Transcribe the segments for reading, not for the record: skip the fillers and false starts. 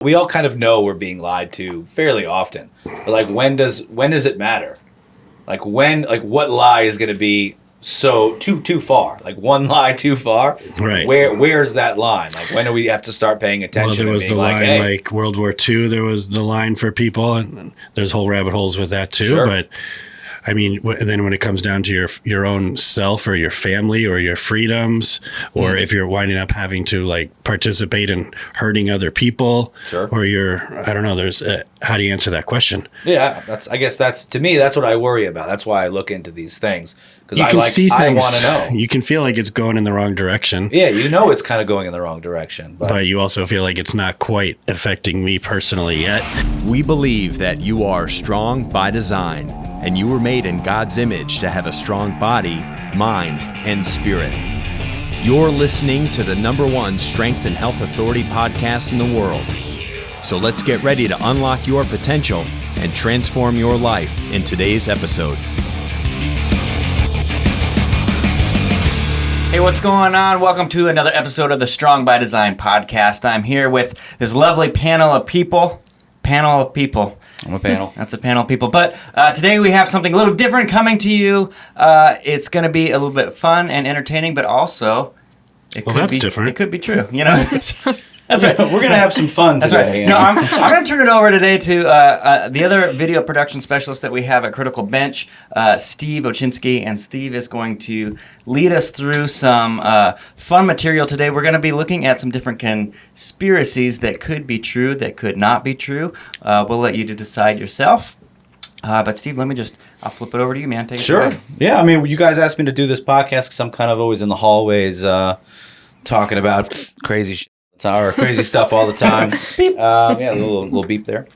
We all kind of know we're being lied to fairly often. But like when does it matter? Like what lie is going to be so too far? Like one lie too far? Right. Where's that line? Like when do we have to start paying attention? Well, there was the line hey. like World War II. There was the line for people, and there's whole rabbit holes with that too. Sure. But I mean, and then when it comes down to your own self or your family or your freedoms, or if you're winding up having to like participate in hurting other people, sure, or I don't know. There's how do you answer that question? Yeah, I guess that's to me. That's what I worry about. That's why I look into these things because I want to know. You can feel like it's going in the wrong direction. Yeah, it's kind of going in the wrong direction, but you also feel like it's not quite affecting me personally yet. We believe that you are strong by design, and you were made in God's image to have a strong body, mind, and spirit. You're listening to the #1 Strength and Health Authority podcast in the world. So let's get ready to unlock your potential and transform your life in today's episode. Hey, what's going on? Welcome to another episode of the Strong by Design podcast. I'm here with this lovely panel of people. I'm a panel. That's a panel of people. But today we have something a little different coming to you. It's going to be a little bit fun and entertaining, but also that's different. It could be true. You know, that's right. We're going to have some fun today. That's right. No, I'm going to turn it over today to the other video production specialist that we have at Critical Bench, Steve Ohocinski, and Steve is going to lead us through some fun material today. We're going to be looking at some different conspiracies that could be true, that could not be true. We'll let you decide yourself. But Steve, I'll flip it over to you, man. Take it away. Yeah, I mean, you guys asked me to do this podcast because I'm kind of always in the hallways talking about crazy shit. Or crazy stuff all the time. Beep. Yeah, a little beep there.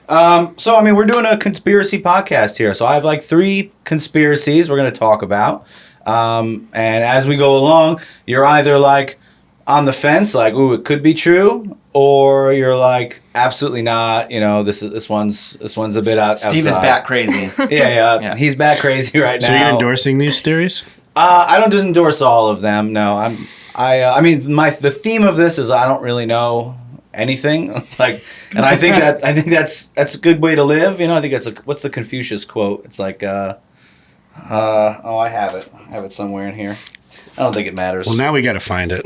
So, I mean, we're doing a conspiracy podcast here. So I have like 3 conspiracies we're going to talk about. And as we go along, you're either like on the fence, like, ooh, it could be true, or you're like, absolutely not. You know, this one's a bit out. Steve is bat crazy. Yeah, he's bat crazy right now. So you're endorsing these theories? I don't endorse all of them. No, I mean, the theme of this is I don't really know anything. Like, and I think that's a good way to live. You know, I think that's what's the Confucius quote? It's like, I have it somewhere in here. I don't think it matters. Well, now we got to find it.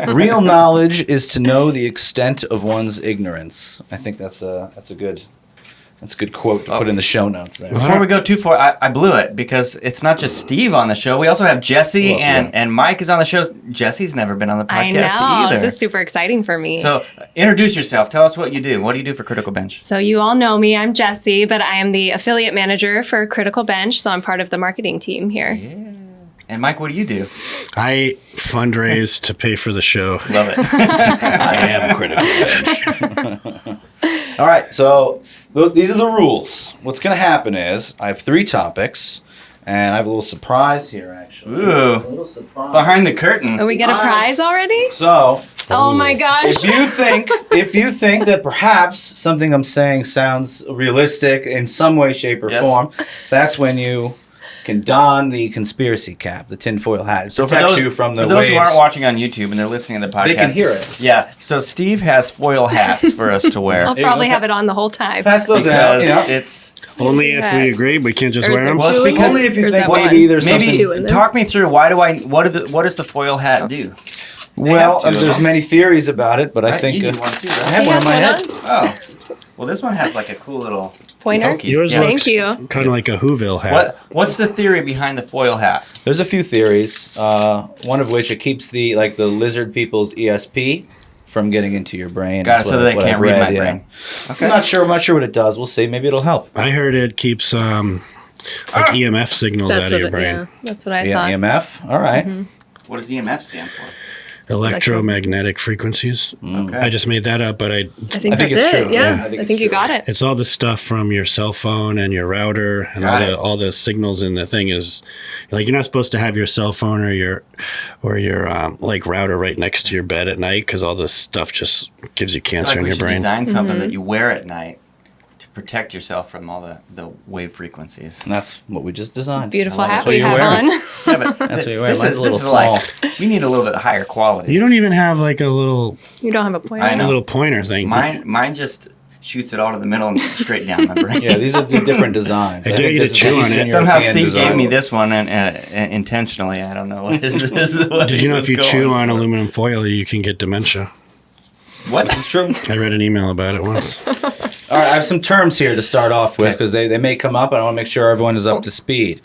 Real knowledge is to know the extent of one's ignorance. I think that's a good quote to put in the show notes there. Before we go too far, I blew it because it's not just Steve on the show. We also have Jessie and Mike is on the show. Jessie's never been on the podcast either. This is super exciting for me. So introduce yourself. Tell us what you do. What do you do for Critical Bench? So you all know me. I'm Jessie, but I am the affiliate manager for Critical Bench. So I'm part of the marketing team here. Yeah. And Mike, what do you do? I fundraise to pay for the show. Love it. I am Critical Bench. All right, so these are the rules. What's going to happen is I have 3 topics, and I have a little surprise here, actually. Ooh, a little surprise. Behind the curtain. Oh, we get a prize already? So, oh my gosh. if you think that perhaps something I'm saying sounds realistic in some way, shape, or form, that's when you can don the conspiracy cap, the tinfoil hat. So protects you from the waves. For those who aren't watching on YouTube and they're listening to the podcast, they can hear it. Yeah. So Steve has foil hats for us to wear. I'll probably have it on the whole time. Pass those out. You know? It's only if we agree. We can't just wear them. Well, it's because only if you think maybe maybe there's something. Talk me through what does the foil hat do? Well, there's many theories about it, but I think you need one too, right? I have one in my head. Oh. Well, this one has like a cool little pointer. pokey. Yours Thank looks you. kind of like a Whoville hat. What's the theory behind the foil hat? There's a few theories. One of which it keeps the lizard people's ESP from getting into your brain. Got it, so they can't read my brain. Okay. I'm not sure what it does. We'll see. Maybe it'll help. I heard it keeps EMF signals out of your brain. Yeah, that's what I thought. EMF. All right. Mm-hmm. What does EMF stand for? Electromagnetic frequencies. Okay. I just made that up, but I think that's it's it. true. Yeah, I think you true. got it. It's all the stuff from your cell phone and your router and all the signals in the thing is like you're not supposed to have your cell phone or your like router right next to your bed at night because all this stuff just gives you cancer in your brain. Design something that you wear at night to protect yourself from all the wave frequencies. And that's what we just designed. Beautiful I like hat it. we have on. Yeah, but That's what you're wearing. this Mine's is, a little this is small. like, we need a little bit higher quality. You don't even have like a little You don't have a pointer. I know. pointer thing. Mine just shoots it all to the middle and straight down my brain. Yeah, these are the different designs. I I dare think you this to is chew the on Eastern it. Somehow European Steve design. gave me this one intentionally. I don't know what this is. What Did he you know was if you going chew on for. aluminum foil, you can get dementia? What? It's true. I read an email about it once. All right, I have some terms here to start off with because they may come up, and I want to make sure everyone is up to speed.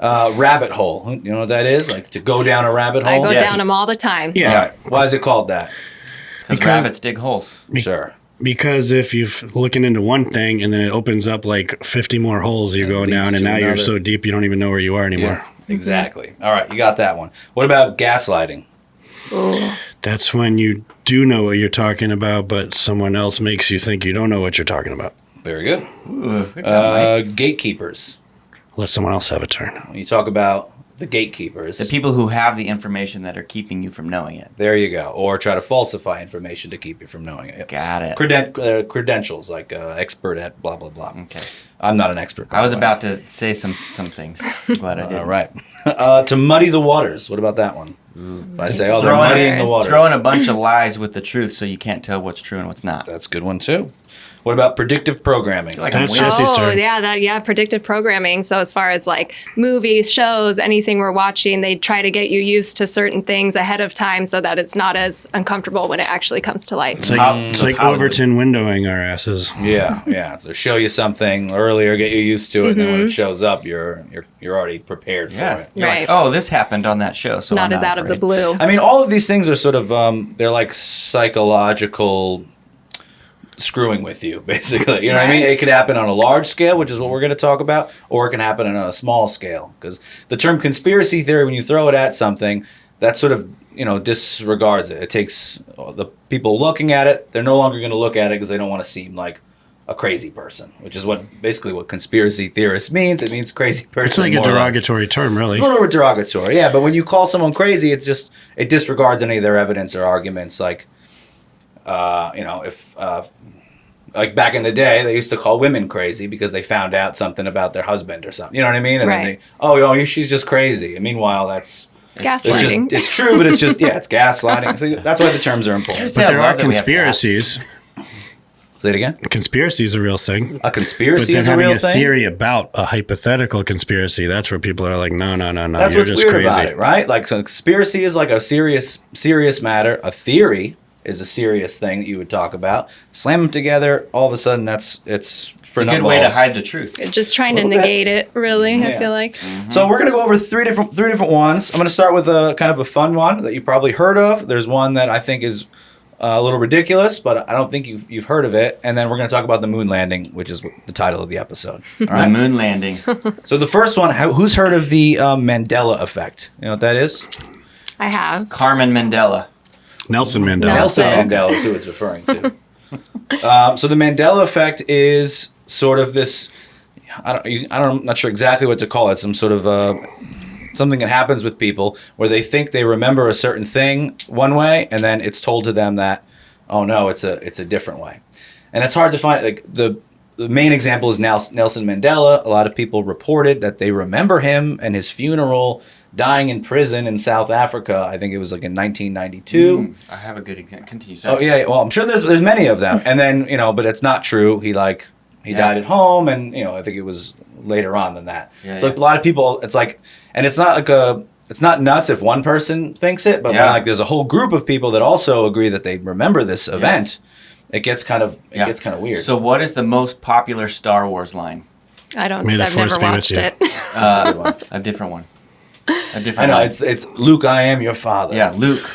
Rabbit hole. You know what that is? Like to go down a rabbit hole? I go Yes. down them all the time. Yeah. All right. Why is it called that? Because rabbits dig holes. Sure. Because if you're looking into one thing and then it opens up like 50 more holes, you're going leads down, and to now you're another. so deep you don't even know where you are anymore. Exactly. All right, you got that one. What about gaslighting? That's when you do know what you're talking about, but someone else makes you think you don't know what you're talking about. Very good. Ooh, good job, Mike. Gatekeepers. Let someone else have a turn. When you talk about the gatekeepers, The people who have the information that are keeping you from knowing it. there you go. Or try to falsify information to keep you from knowing it. Got it. Credentials, like expert at blah, blah, blah. Okay. I'm not an expert. by I was the way. about to say some things. I'm glad I did. All right. To muddy the waters. What about that one? I say, they're Throwing- muddying the waters. Throwing a bunch of lies with the truth so you can't tell what's true and what's not. That's a good one, too. What about predictive programming? Like I'm That's weird. Jesse's turn. Predictive programming. So as far as like movies, shows, anything we're watching, they try to get you used to certain things ahead of time so that it's not as uncomfortable when it actually comes to light. It's like, It's like Hollywood. Overton windowing our asses. Yeah. So show you something earlier, get you used to it, and then when it shows up, you're already prepared for Yeah. it. You're Right. like, oh, this happened on that show. So Not I'm as out of the afraid. blue. I mean, all of these things are sort of they're like psychological screwing with you, basically. You know what I mean? It could happen on a large scale, which is what we're going to talk about, or it can happen on a small scale. Because the term conspiracy theory, when you throw it at something, that sort of disregards it. It takes the people looking at it; they're no longer going to look at it because they don't want to seem like a crazy person, which is basically what conspiracy theorist means. It means crazy person. It's like a more or less. derogatory term, really. It's a little bit derogatory, yeah. But when you call someone crazy, it disregards any of their evidence or arguments. Like, if like back in the day, they used to call women crazy because they found out something about their husband or something. You know what I mean? And Right. then she's just crazy. And meanwhile, it's Gaslighting. it's true, but it's gaslighting. So that's why the terms are important. But there I are love that we have conspiracies. Say it again. Conspiracy is a real thing. A But conspiracy then is a having real a thing. theory about a hypothetical conspiracy, that's where people are like, no, That's you're what's just weird crazy. about it, right? Like, so conspiracy is like a serious matter. A theory is a serious thing that you would talk about. Slam them together, all of a sudden, it's for It's a good way to hide the truth. Just trying to Little bit. negate it, really, Yeah. I feel like. So we're gonna go over three different ones. I'm gonna start with a kind of a fun one that you probably heard of. There's one that I think is a little ridiculous, but I don't think you've heard of it. And then we're gonna talk about the moon landing, which is the title of the episode. All The right. moon landing. So the first one, who's heard of the Mandela effect? You know what that is? I have. Carmen Mandela. Nelson Mandela. Nelson Nelson. Mandela is who it's referring to. So the Mandela effect is sort of this. I'm not sure exactly what to call it. Some sort of something that happens with people where they think they remember a certain thing one way, and then it's told to them that, oh no, it's a different way, and it's hard to find. Like the main example is Nelson Mandela. A lot of people reported that they remember him and his funeral, dying in prison in South Africa. I think it was like in 1992. I have a good example. Continue. Oh yeah, well I'm sure there's many of them, and then but it's not true. He died at home, and I think it was later on than that. Yeah, so like a lot of people, it's like, and it's not like it's not nuts if one person thinks it, but when like there's a whole group of people that also agree that they remember this event, it gets kind of weird. So what is the most popular Star Wars line? I don't. May the I've force never be with watched you. it. A different one. A different I know line. it's Luke, I am your father. Yeah, Luke.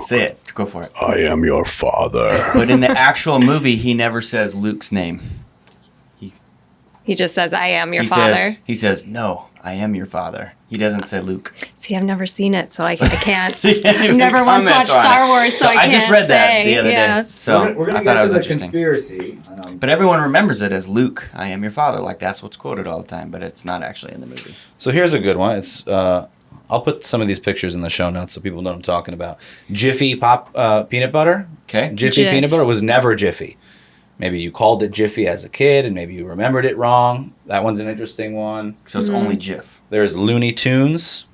Say it. Go for it. I am your father. But in the actual movie, he never says Luke's name. He just says, "I am your he father." He says, "No, I am your father." He doesn't say Luke. See, I've never seen it, so I can't. So you can't even Never once comment watched on it. Star Wars, so I can't just read that say, the other yeah. day. So I thought it was interesting. conspiracy. But everyone remembers it as Luke, I am your father. Like that's what's quoted all the time, but it's not actually in the movie. So here's a good one. It's I'll put some of these pictures in the show notes so people know what I'm talking about. Jiffy peanut butter. Okay. Jiffy Jif. peanut butter was never Jiffy. Maybe you called it Jiffy as a kid, and maybe you remembered it wrong. That one's an interesting one. So it's only GIF. There's Looney Tunes.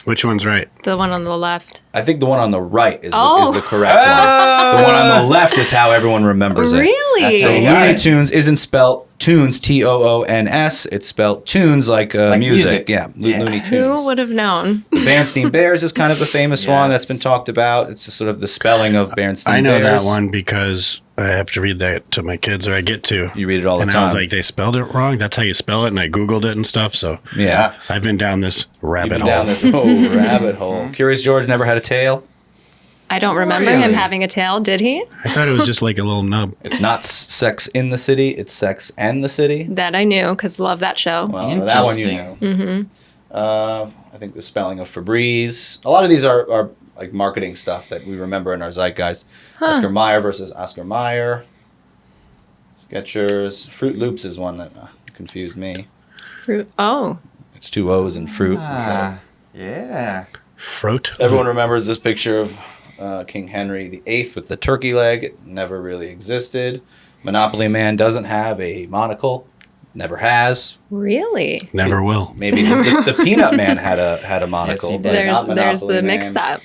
Which one's right? The one on the left. I think the one on the right is the correct one. The one on the left is how everyone remembers it. Really? So Yeah. Looney Tunes isn't spelled tunes, Toons. It's spelled tunes like music. Yeah, Yeah. Looney Tunes. Who would have known? The Berenstain Bears is kind of the famous one that's been talked about. It's just sort of the spelling of Berenstain I know Bears. that one because I have to read that to my kids, or I get to. You read it all the and time. I was like, they spelled it wrong. That's how you spell it, and I Googled it and stuff. So Yeah. I've been down this You've rabbit been hole. down this rabbit hole. Curious George never had a tail. I don't remember him having a tail. Did he? I thought it was just like a little nub. It's not Sex in the City. It's Sex and the City. That I knew because love that show. Well, that one you know. I think the spelling of Febreze. A lot of these are like marketing stuff that we remember in our zeitgeist. Oscar Mayer versus Oscar Mayer. Skechers. Fruit Loops is one that confused me. Fruit. Oh, It's two O's in fruit. Yeah. Fruit. Everyone remembers this picture of King Henry VIII with the turkey leg. It never really existed. Monopoly Man doesn't have a monocle. Never has. really? Never will. Maybe the Peanut Man had a monocle. he but did. not There's Monopoly the Man. mix-up.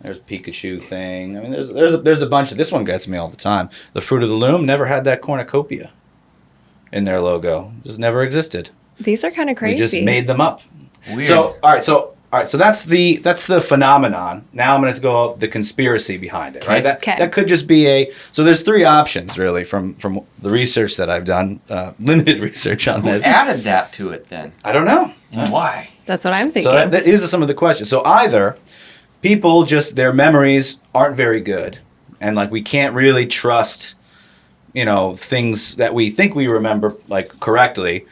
There's Pikachu thing. I mean, there's a bunch of this one gets me all the time. The Fruit of the Loom never had that cornucopia in their logo. Just never existed. These are kind of crazy. We just made them up. Weird. So all right, so that's the phenomenon. Now I'm going to go off the conspiracy behind it. Right? Okay. That could just be so there's three options really from the research that I've done, limited research on Who this. added that to it then? I don't know. Why? That's what I'm thinking. So these are some of the questions. So either people just their memories aren't very good, and like we can't really trust, things that we think we remember like correctly,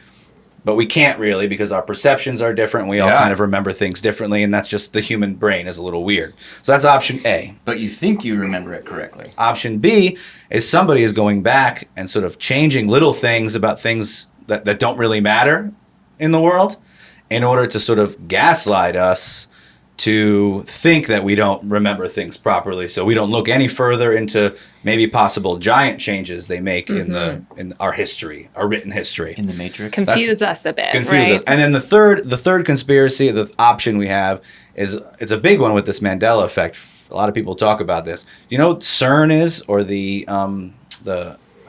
but we can't really because our perceptions are different. We all Yeah. kind of remember things differently, and that's just the human brain is a little weird. So that's option A. But you think you remember it correctly. Option B is somebody is going back and sort of changing little things about things that don't really matter in the world in order to sort of gaslight us to think that we don't remember things properly, so we don't look any further into maybe possible giant changes they make in our history, our written history. In the Matrix. Confuse us a bit, Confuse right? us. And then the third conspiracy, the option we have is it's a big one with this Mandela effect. A lot of people talk about this. You know what CERN is, or the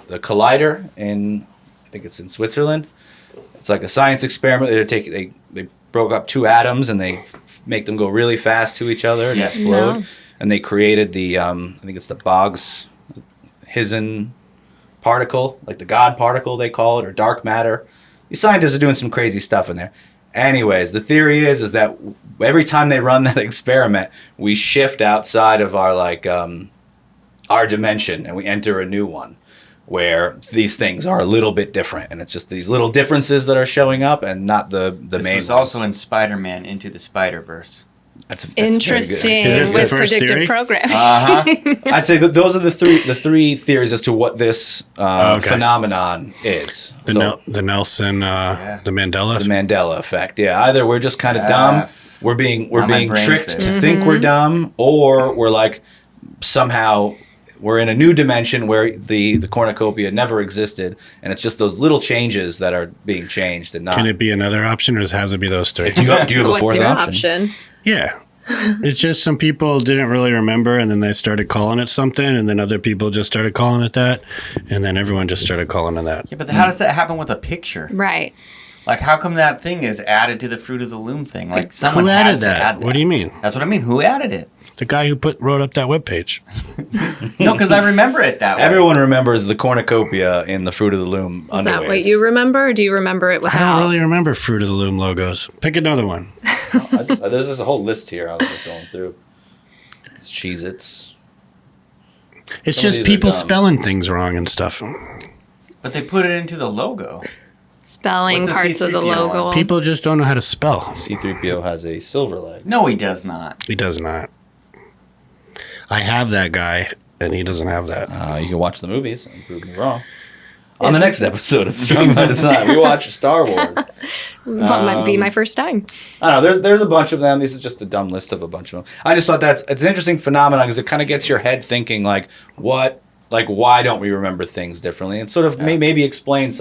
collider in, I think it's in Switzerland. It's like a science experiment. They broke up two atoms and they make them go really fast to each other and explode. No. And they created the I think it's the Boggs-Hisen particle, like the God particle they call it, or dark matter. These scientists are doing some crazy stuff in there. Anyways, the theory is that every time they run that experiment, we shift outside of our our dimension and we enter a new one where these things are a little bit different, and it's just these little differences that are showing up and not the This main was ones. also in Spider-Man Into the Spider-Verse. That's very good. Interesting. Is this the With first predictive theory? programming. I'd say that those are the three theories as to what this Okay. phenomenon is. The So, the Nelson, the Mandela. the Mandela effect. Yeah, either we're just kind of Yes. dumb, we're being Now my brain's tricked there. to think we're dumb, or we're like somehow we're in a new dimension where the cornucopia never existed, and it's just those little changes that are being changed and not. Can it be another option, or has it be those three? do you have a What's fourth your option? Yeah. It's just some people didn't really remember, and then they started calling it something, and then other people just started calling it that, and then everyone just started calling it that. Yeah, but how does that happen with a picture? Right. Like, how come that thing is added to the Fruit of the Loom thing? Like, someone Who had added to that? add that. What do you mean? That's what I mean. Who added it? The guy who wrote up that webpage. No, because I remember it that way. Everyone remembers the cornucopia in the Fruit of the Loom Is that what underways. you remember, or do you remember it I without? don't really remember Fruit of the Loom logos. Pick another one. There's just a whole list here. I was just going through. It's Cheez-Its. It's Some of just these are people dumb. spelling things wrong and stuff. But they put it into the logo. Spelling What's the parts of the C-3PO logo. one? People just don't know how to spell. C-3PO has a silver leg. No, he does not. He does not. I have that guy, and he doesn't have that. You can watch the movies and prove me wrong. On the next episode of Strong by Design, we watch Star Wars. That might be my first time. I don't know. There's a bunch of them. This is just a dumb list of a bunch of them. I just thought it's an interesting phenomenon because it kind of gets your head thinking like Like, why don't we remember things differently? And sort of maybe explain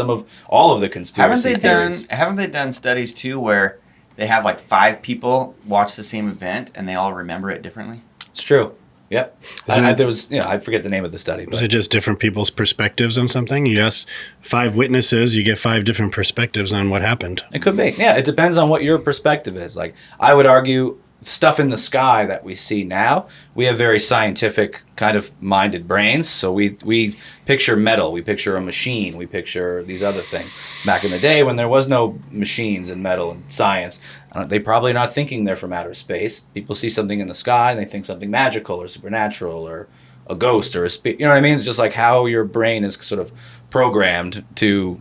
all of the conspiracy theories. Haven't they done studies too where they have like 5 people watch the same event and they all remember it differently? It's true. Yep. There was, I forget the name of the study. But. Is it just different people's perspectives on something? You ask 5 witnesses, you get 5 different perspectives on what happened. It could be. Yeah, it depends on what your perspective is. Like, I would argue stuff in the sky that we see now, we have very scientific kind of minded brains. So we picture metal, we picture a machine, we picture these other things. Back in the day when there was no machines and metal and science, they probably not thinking they're from outer space. People see something in the sky and they think something magical or supernatural or a ghost or a spirit. You know what I mean? It's just like how your brain is sort of programmed to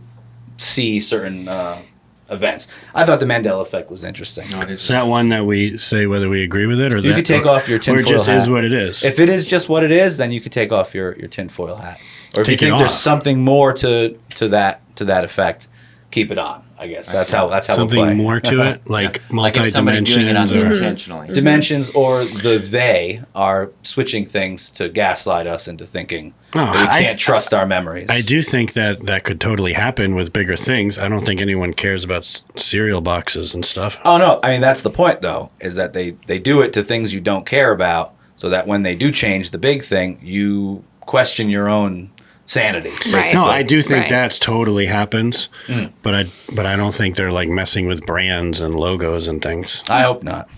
see certain events. I thought the Mandela effect was interesting. Is that one that we say whether we agree with it, or you could take off your tinfoil hat? Or it just is what it is? If it is just what it is, then you could take off your tinfoil hat. Or if Take you it think there's off. something more to that effect, keep it on. I guess that's how something we'll play. more to it, like Like if somebody doing it multi-dimensions or unintentionally. Dimensions, or they are switching things to gaslight us into thinking that we can't trust our memories. I do think that could totally happen with bigger things. I don't think anyone cares about cereal boxes and stuff. Oh no, I mean that's the point though, is that they do it to things you don't care about, so that when they do change the big thing, you question your own sanity. Right. No, I do think Right. that totally happens, but I don't think they're like messing with brands and logos and things. I hope not.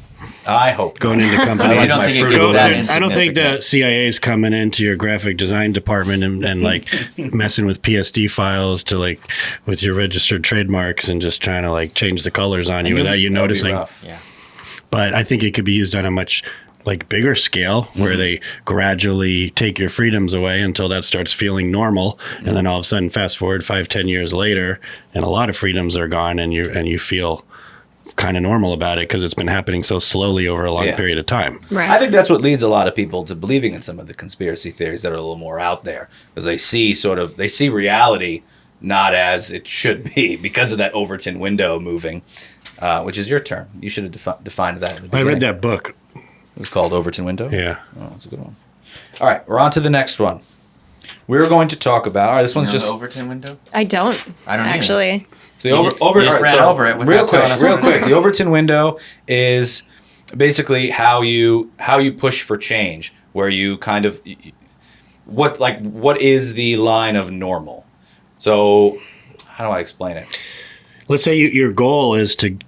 I hope Going into I companies. like don't my think it Fruit gets Loops. that I don't think the insignificant. CIA is coming into your graphic design department and like messing with PSD files to like with your registered trademarks and just trying to like change the colors on you without you That would be noticing. rough. Yeah. But I think it could be used on a much like bigger scale where they gradually take your freedoms away until that starts feeling normal, and then all of a sudden fast forward 5-10 years later and a lot of freedoms are gone and you feel kind of normal about it because it's been happening so slowly over a long Yeah. period of time. Right. I think that's what leads a lot of people to believing in some of the conspiracy theories that are a little more out there, because they see reality not as it should be because of that Overton window moving, which is your term. You should have defined that at the I beginning. read that book. It was called Overton Window? Yeah. Oh, that's a good one. All right, we're on to the next one. We're going to talk about, all right, this one's You know just... the Overton window? I don't. I don't either. actually. So the You just ran over it real without telling us quick. what it is. The Overton window is basically how you push for change, where you kind of what is the line of normal. So how do I explain it? Let's say your goal is to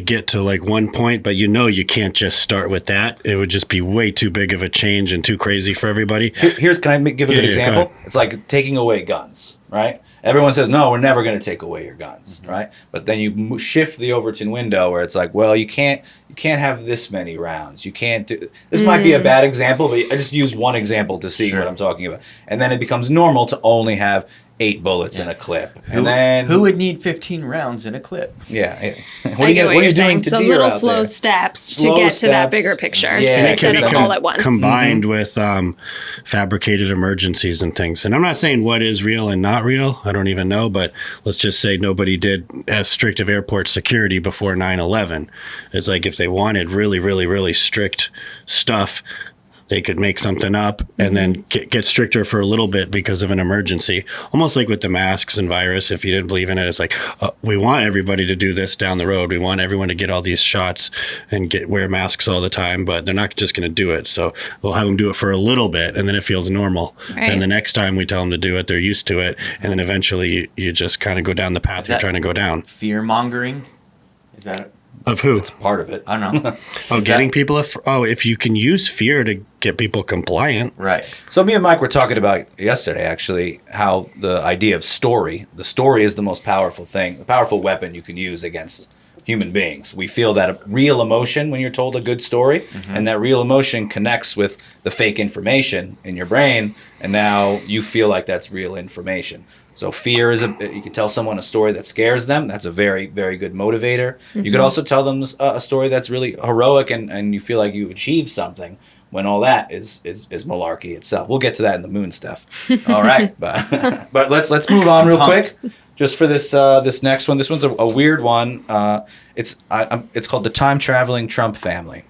get to like one point, but you can't just start with that. It would just be way too big of a change and too crazy for everybody. Can I give a good Yeah, go example? ahead. It's like taking away guns, right? Everyone says, no, we're never going to take away your guns, right? But then you shift the Overton window where it's like, well, you can't have this many rounds. You can't do... This might be a bad example, but I just use one example to see what I'm talking about. And then it becomes normal to only have 8 bullets in a clip. And then... Who would need 15 rounds in a clip? Yeah. I get what you're saying. So deer little out slow there? steps Slow to get to that steps. bigger picture Yeah, instead of can all at once. Combined with fabricated emergencies and things. And I'm not saying what is real and not real. I don't even know, but let's just say nobody did as strict of airport security before 9/11. It's like if they wanted really, really, really strict stuff, they could make something up and then get stricter for a little bit because of an emergency. Almost like with the masks and virus, if you didn't believe in it, it's like, we want everybody to do this down the road. We want everyone to get all these shots and wear masks all the time, but they're not just going to do it. So we'll have them do it for a little bit and then it feels normal. Right. And the next time we tell them to do it, they're used to it. And then eventually you just kind of go down the path you're that- trying to go down. Fear mongering? Is that it? Of who? Part of it. I don't know. Getting people, if you can use fear to get people compliant. Right. So me and Mike were talking about yesterday, actually, how the idea of the story is the most powerful thing, the powerful weapon you can use against human beings. We feel that real emotion when you're told a good story, and that real emotion connects with the fake information in your brain, and now you feel like that's real information. So fear is you can tell someone a story that scares them. That's a very, very good motivator. You could also tell them a story that's really heroic and you feel like you've achieved something, when all that is malarkey itself. We'll get to that in the moon stuff. All right. But let's move on real quick. Just for this this next one. This one's a weird one. It's called the time traveling Trump family.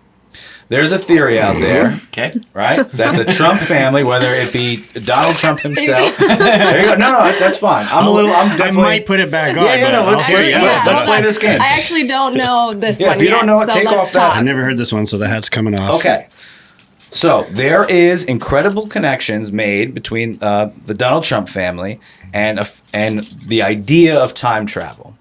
There's a theory out there, Okay. right, that the Trump family, whether it be Donald Trump himself, there you go. No, that's fine. I'm I definitely. might put it back on. Yeah, but no, I'll let's hear play- you yeah, out. let's hold play on. this game. I actually don't know this Yeah, one if you yet, don't know it, so take let's off that. talk. I've never heard this one, so the hat's coming off. Okay. So there is incredible connections made between the Donald Trump family and the idea of time travel.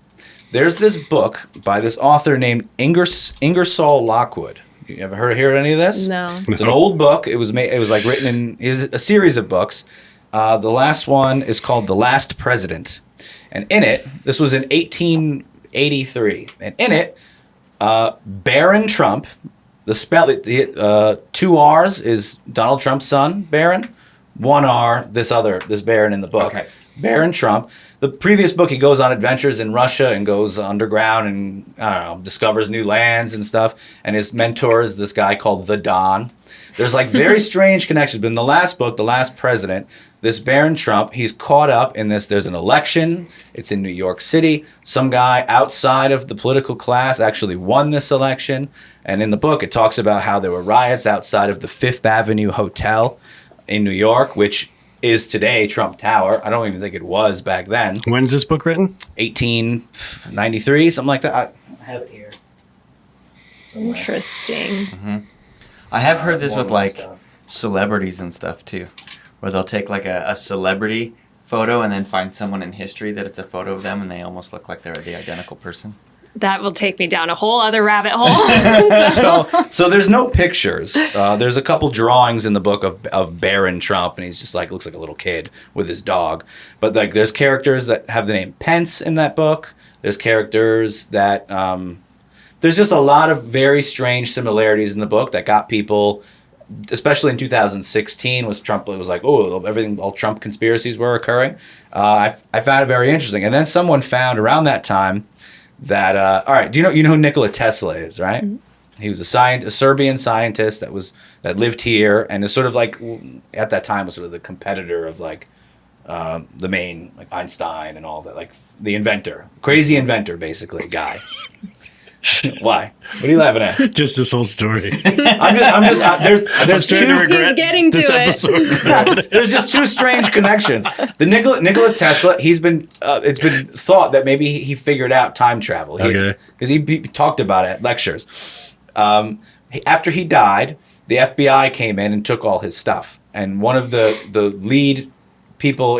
There's this book by this author named Ingersoll Lockwood. You ever hear any of this? No. It's an old book. It was like written in is a series of books. The last one is called The Last President, and in it, this was in 1883, and in it, Barron Trump. The spell, two R's is Donald Trump's son, Barron. One R, this Barron in the book. Okay. Barron Trump. The previous book, he goes on adventures in Russia and goes underground and, I don't know, discovers new lands and stuff. And his mentor is this guy called the Don. There's like very strange connections. But in the last book, The Last President, this Barron Trump, he's caught up in this. There's an election. It's in New York City. Some guy outside of the political class actually won this election. And in the book, it talks about how there were riots outside of the Fifth Avenue Hotel in New York, which is today Trump Tower. I don't even think it was back then. When's this book written? 1893, something like that. I have it here. Interesting. I have heard this with like Stuff. celebrities and stuff too, where they'll take like a celebrity photo and then find someone in history that it's a photo of them and they almost look like they're the identical person. That will take me down a whole other rabbit hole. So there's no pictures. There's a couple drawings in the book of Barron Trump, and he's just like looks like a little kid with his dog. But like there's characters that have the name Pence in that book. There's characters that there's just a lot of very strange similarities in the book that got people, especially in 2016, was Trump. It was like, oh, all Trump conspiracies were occurring. I found it very interesting. And then someone found around that time that all right, do you know who Nikola Tesla is, right? Mm-hmm. He was a Serbian scientist that lived here and is sort of like at that time was sort of the competitor of like the main like Einstein and all that, like the inventor, crazy inventor basically guy. Why? What are you laughing at? Just this whole story. I'm just there's Trying to two regret He's getting to this it. episode. there's just two strange connections. The Nikola Tesla, it's been thought that maybe he figured out time travel. Okay. Because he talked about it at lectures. After he died, the FBI came in and took all his stuff. And one of the lead people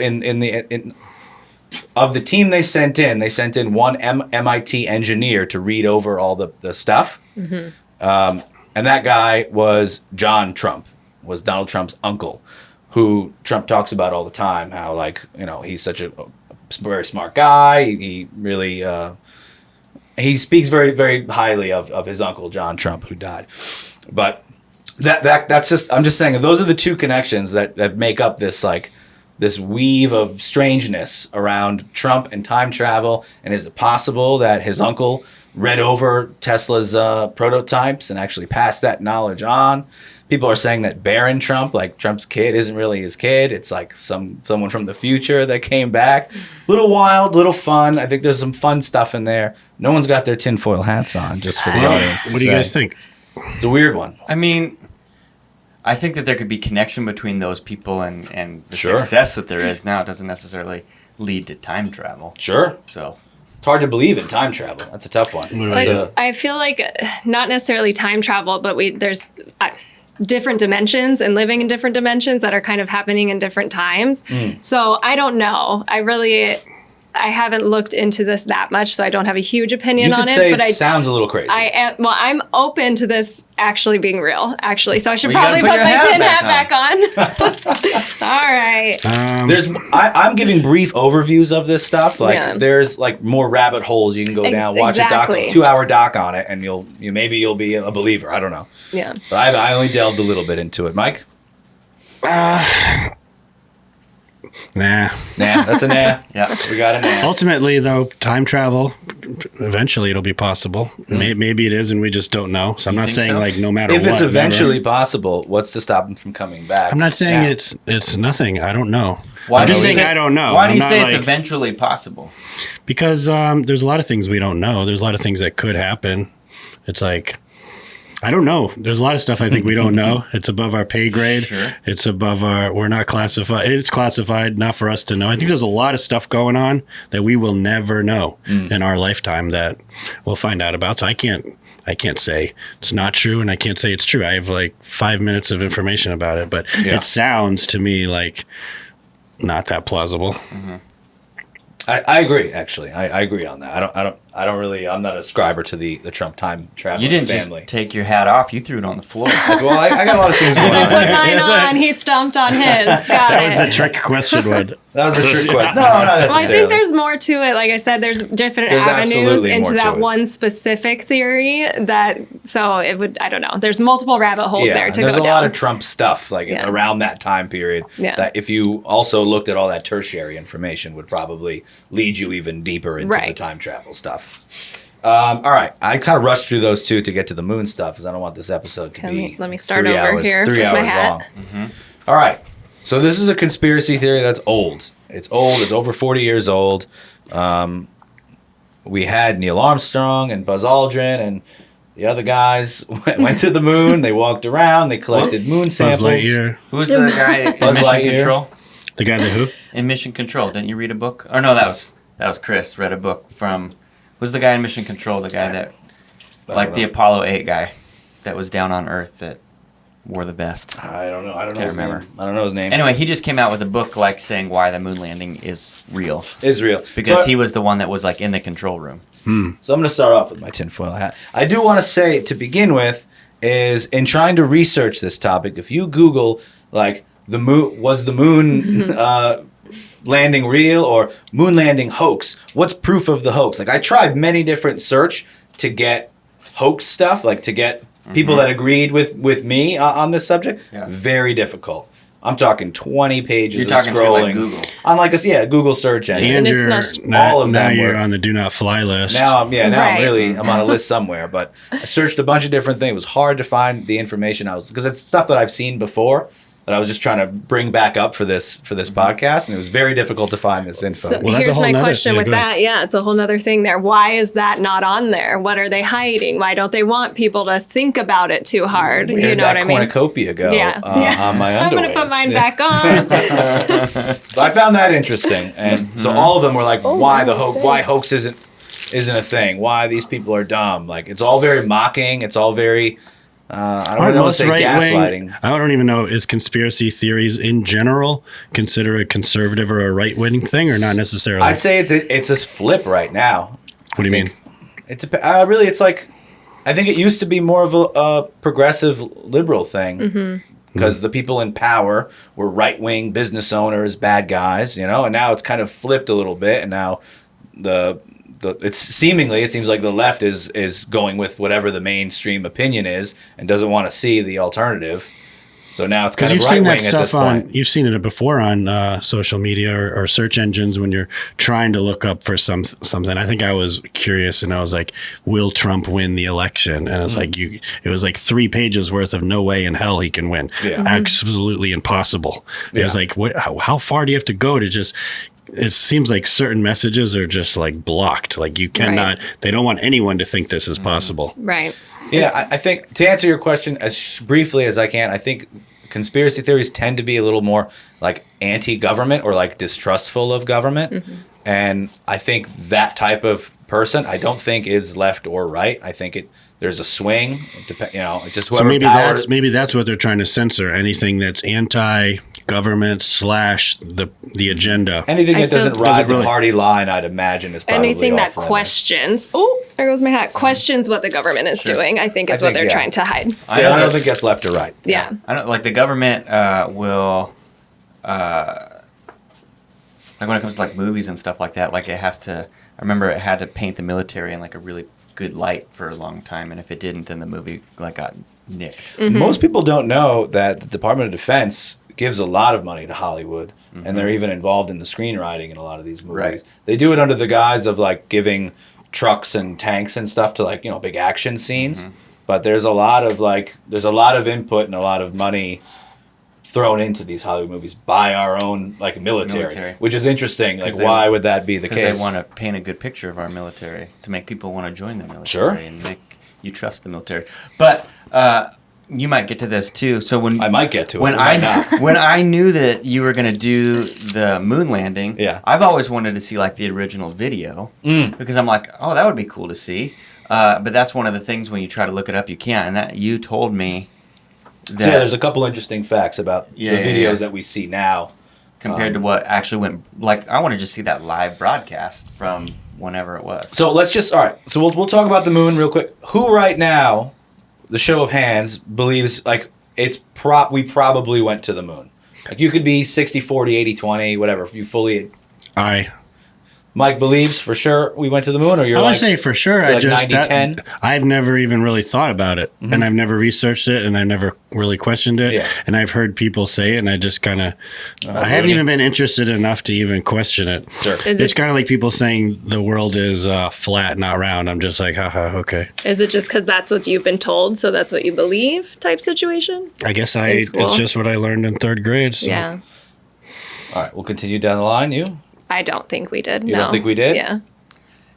of the team they sent in one MIT engineer to read over all the stuff. Mm-hmm. And that guy was John Trump, was Donald Trump's uncle, who Trump talks about all the time, how like, he's such a very smart guy. He really, he speaks very, very highly of his uncle, John Trump, who died. But that's just, I'm just saying, those are the two connections that make up this like, this weave of strangeness around Trump and time travel. And is it possible that his uncle read over Tesla's prototypes and actually passed that knowledge on? People are saying that Barron Trump, like Trump's kid, isn't really his kid. It's like someone from the future that came back. Little wild, little fun. I think there's some fun stuff in there. No one's got their tinfoil hats on, just for the audience. What do you guys think? It's a weird one. I mean, I think that there could be connection between those people and the Sure. success that there is now. It doesn't necessarily lead to time travel. Sure. So It's hard to believe in time travel. That's a tough one. Like, That's I feel like not necessarily time travel, but there's different dimensions and living in different dimensions that are kind of happening in different times. So I don't know. I haven't looked into this that much, so I don't have a huge opinion you on could it. say But it sounds a little crazy. I'm open to this actually being real. Actually, so I should Well, you probably gotta put put my your tin hat hat back on. All right. I'm giving brief overviews of this stuff. Like Yeah. there's like more rabbit holes you can go down, watch exactly. a 2-hour doc on it, and maybe you'll be a believer. I don't know. Yeah. But I only delved a little bit into it. Mike? nah. Nah, that's a nah. Yeah. We got a nah. Ultimately, though, time travel, eventually it'll be possible. Maybe it is, and we just don't know. So I'm not think saying so? like no matter If what. it's never. eventually possible, what's to stop him from coming back? I'm not saying now? it's nothing. I don't know. Why I'm do just you saying say- I don't know. Why do I'm you not say it's like- eventually possible? Because there's a lot of things we don't know. There's a lot of things that could happen. It's like I don't know. There's a lot of stuff I think we don't know. It's above our pay grade. Sure. It's above we're not classified. It's classified, not for us to know. I think there's a lot of stuff going on that we will never know in our lifetime that we'll find out about. So I can't say it's not true, and I can't say it's true. I have like 5 minutes of information about it, but it sounds to me like not that plausible. Mm-hmm. I agree. Actually, I agree on that. I don't really. I'm not a subscriber to the Trump time traveling You didn't family. just take your hat off. You threw it on the floor. Well, I got a lot of things going I on. put here. mine on. He stomped on his. Got That was it. the trick question one. That was a trick question. No, not necessarily. Well, I think there's more to it. Like I said, there's different There's avenues absolutely into more to that it. one specific theory so it would, I don't know. There's multiple rabbit holes there to there's go a down. lot of Trump stuff like around that time period that if you also looked at all that tertiary information would probably lead you even deeper into the time travel stuff. All right, I kind of rushed through those two to get to the moon stuff because I don't want this episode to be let me start 3 over hours, here 3 with my hours hat. long. Mm-hmm. All right, so this is a conspiracy theory that's old. It's old. It's over 40 years old. We had Neil Armstrong and Buzz Aldrin and the other guys went to the moon. They walked around. They collected moon Buzz samples. Lightyear. Who's the guy in Buzz Mission Lightyear. Control? The guy that who? In Mission Control, didn't you read a book? Or no, that was Chris. Read a book from. Who's the guy in Mission Control? The guy that, like the Apollo 8 guy, that was down on Earth that wore the vest. I don't know. Can't remember. I don't know his name. Anyway, he just came out with a book like saying why the moon landing is real. Israel. Because he was the one that was like in the control room. So I'm going to start off with my tinfoil hat. I do want to say, to begin with, is in trying to research this topic, if you Google, like, the moon, was the moon landing real or moon landing hoax, what's proof of the hoax? Like, I tried many different search to get hoax stuff, like to get people that agreed with me on this subject. Yeah. Very difficult. I'm talking 20 pages You're of talking through, scrolling. like, Google. On like a Google search engine. And it's you're, not- now, all of now them you're were- on the do not fly list. Now I'm Right. I'm on a list somewhere, but I searched a bunch of different things. It was hard to find the information because it's stuff that I've seen before that I was just trying to bring back up for this podcast, and it was very difficult to find this info. So Well, that's a here's whole my nother- question yeah, with go ahead. that. Yeah, it's a whole nother thing there. Why is that not on there? What are they hiding? Why don't they want people to think about it too hard? Where You did know what that I mean? cornucopia go Yeah. on my I'm underwear? going to put mine back on. So I found that interesting, and so all of them were like, "Why the hoax? Why hoax isn't a thing? Why these people are dumb? Like it's all very mocking. It's all very I don't Aren't know to most say right-wing- gaslighting. I don't even know, is conspiracy theories in general considered a conservative or a right-wing thing, or not necessarily? I'd say it's a flip right now. What do you mean? It's really it's like I think it used to be more of a progressive liberal thing because the people in power were right-wing business owners, bad guys, and now it's kind of flipped a little bit, and now it seems like the left is going with whatever the mainstream opinion is and doesn't want to see the alternative. So now it's kind of You've seen right-wing that at stuff this point. you've seen it before on social media or search engines when you're trying to look up for something. I think I was curious and I was like, will Trump win the election? And it's like it was like 3 pages worth of no way in hell he can win. Yeah. Absolutely impossible. It was like, how far do you have to go to just... It seems like certain messages are just like blocked. Like you cannot, they don't want anyone to think this is possible. Right. Yeah, I think to answer your question as briefly as I can, I think conspiracy theories tend to be a little more like anti-government or like distrustful of government. And I think that type of person, I don't think is left or right. I think there's a swing. Just So whoever maybe that's what they're trying to censor. Anything that's anti-government / the agenda. anything I that doesn't feel- ride the really- party line, I'd imagine is probably Anything that off limits. questions. Oh, there goes my hat. Questions what the government is doing. I think is I what think, they're yeah. trying to hide. I don't think that's left or right. Yeah. I don't like the government will, like when it comes to like movies and stuff like that. Like it has to. I remember it had to paint the military in like a really good light for a long time, and if it didn't, then the movie like got nicked. Most people don't know that the Department of Defense gives a lot of money to Hollywood, and they're even involved in the screenwriting in a lot of these movies. Right. They do it under the guise of like giving trucks and tanks and stuff to like big action scenes, but there's a lot of input and a lot of money thrown into these Hollywood movies by our own like military. Which is interesting. Like, why would that be the Because case? they want to paint a good picture of our military to make people want to join the military Sure. and you trust the military. But you might get to this too. So when I might get to it. when I might not. when I knew that you were going to do the moon landing, Yeah. I've always wanted to see like the original video because I'm like, oh, that would be cool to see. But that's one of the things when you try to look it up, you can't. And that you told me that So yeah, there's a couple interesting facts about Yeah, the yeah, videos yeah. that we see now. compared to what actually went. Like I want to just see that live broadcast from whenever it was. So let's just all right. So we'll talk about the moon real quick. Who right now, the show of hands, believes like we probably went to the moon? Like you could be 60-40, 80-20, whatever. If you fully Mike believes for sure we went to the moon, or you're I would like say for sure. you're I like just 90-10? I've never even really thought about it, and I've never researched it, and I've never really questioned it. Yeah. And I've heard people say it, and I just kind of I haven't even been interested enough to even question it. Sure. It's kind of like people saying the world is flat, not round. I'm just like, haha, okay. Is it just because that's what you've been told, so that's what you believe type situation? I guess In school. it's just what I learned in third grade. So. Yeah. All right, we'll continue down the line. You I don't think we did. You no. don't think we did? Yeah.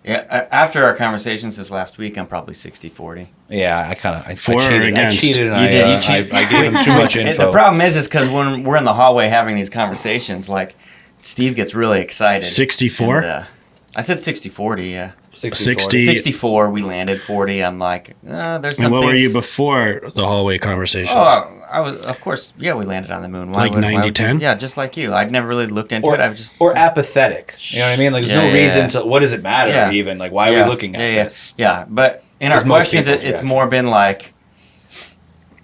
Yeah, after our conversations this last week, I'm probably 60-40. yeah, I For or cheated. I against? cheated and You did, you I cheated. I gave him too much info. The problem is because when we're in the hallway having these conversations, like Steve gets really excited. 64? And, I said 60-40, yeah. 60. 64, we landed 40. I'm like, there's something. And what were you before the hallway conversations? Oh, I was, of course, yeah, we landed on the moon. Like why would you- 90-10? Yeah, just like you. I'd never really looked into it. I was just. or apathetic. You know what I mean? Like there's no Yeah, reason yeah. to. What does it matter Yeah. even? Like why are yeah, we looking at yeah, this? Yeah, but in our That's most questions, people's it's reaction. more been like,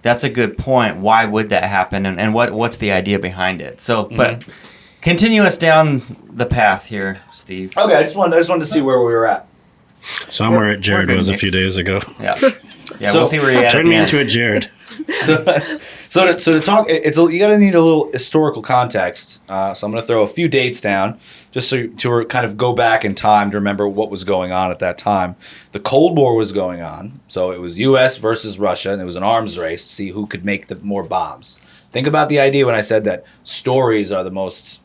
that's a good point. Why would that happen? And what's the idea behind it? So, but continue us down the path here, Steve. Okay, I just wanted to see where we were at. So I'm where Jared good was a mix. few days ago. Yeah. Yeah, So- we'll see where you're at. Turn at me the end. into a Jared. So to talk, you got to need a little historical context. So I'm going to throw a few dates down just to kind of go back in time to remember what was going on at that time. The Cold War was going on, so it was U.S. versus Russia, and it was an arms race to see who could make the more bombs. Think about the idea when I said that stories are the most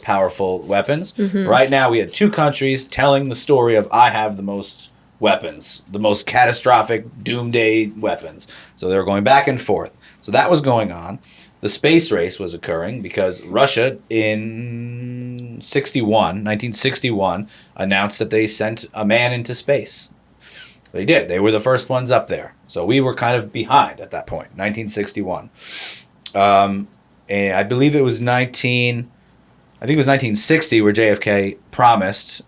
powerful weapons. Right now, we had two countries telling the story of I have the most weapons, the most catastrophic doomsday weapons. So they were going back and forth. So that was going on. The space race was occurring because Russia in 1961, announced that they sent a man into space. They did. They were the first ones up there. So we were kind of behind at that point, 1961. And I believe it was 1960 where JFK promised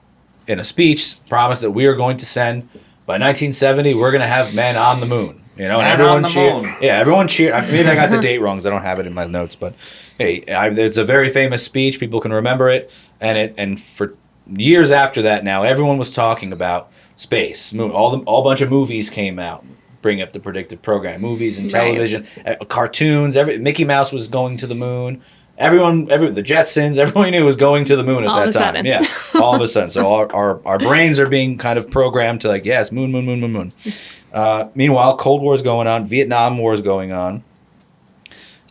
in a speech that we are going to send by 1970 we're going to have men on the moon. You know, and Man everyone on the cheered. moon. Yeah, everyone cheered. Maybe I got the date wrong because I don't have it in my notes. But hey, it's a very famous speech. People can remember it. And for years after that, now everyone was talking about space. Moon. All bunch of movies came out. Bring up the predictive program, movies and Right. television, cartoons. Mickey Mouse was going to the moon. The Jetsons, everyone knew was going to the moon at All that of a time. sudden. Yeah, all of a sudden. So our brains are being kind of programmed to like, yes, moon. Meanwhile, Cold War is going on. Vietnam War is going on.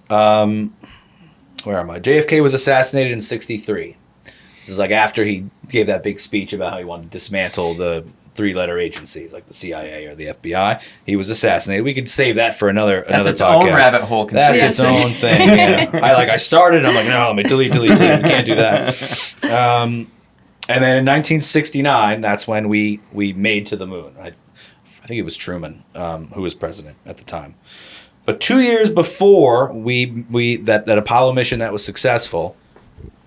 Where am I? JFK was assassinated in 1963. This is like after he gave that big speech about how he wanted to dismantle the three-letter agencies like the CIA or the FBI. He was assassinated. We could save that for another That's its podcast. own rabbit hole. That's conspiracy. its own thing. Yeah. I started. I'm like, no, let me delete. We can't do that. And then in 1969, that's when we made to the moon. I think it was Truman who was president at the time. But 2 years before that Apollo mission that was successful,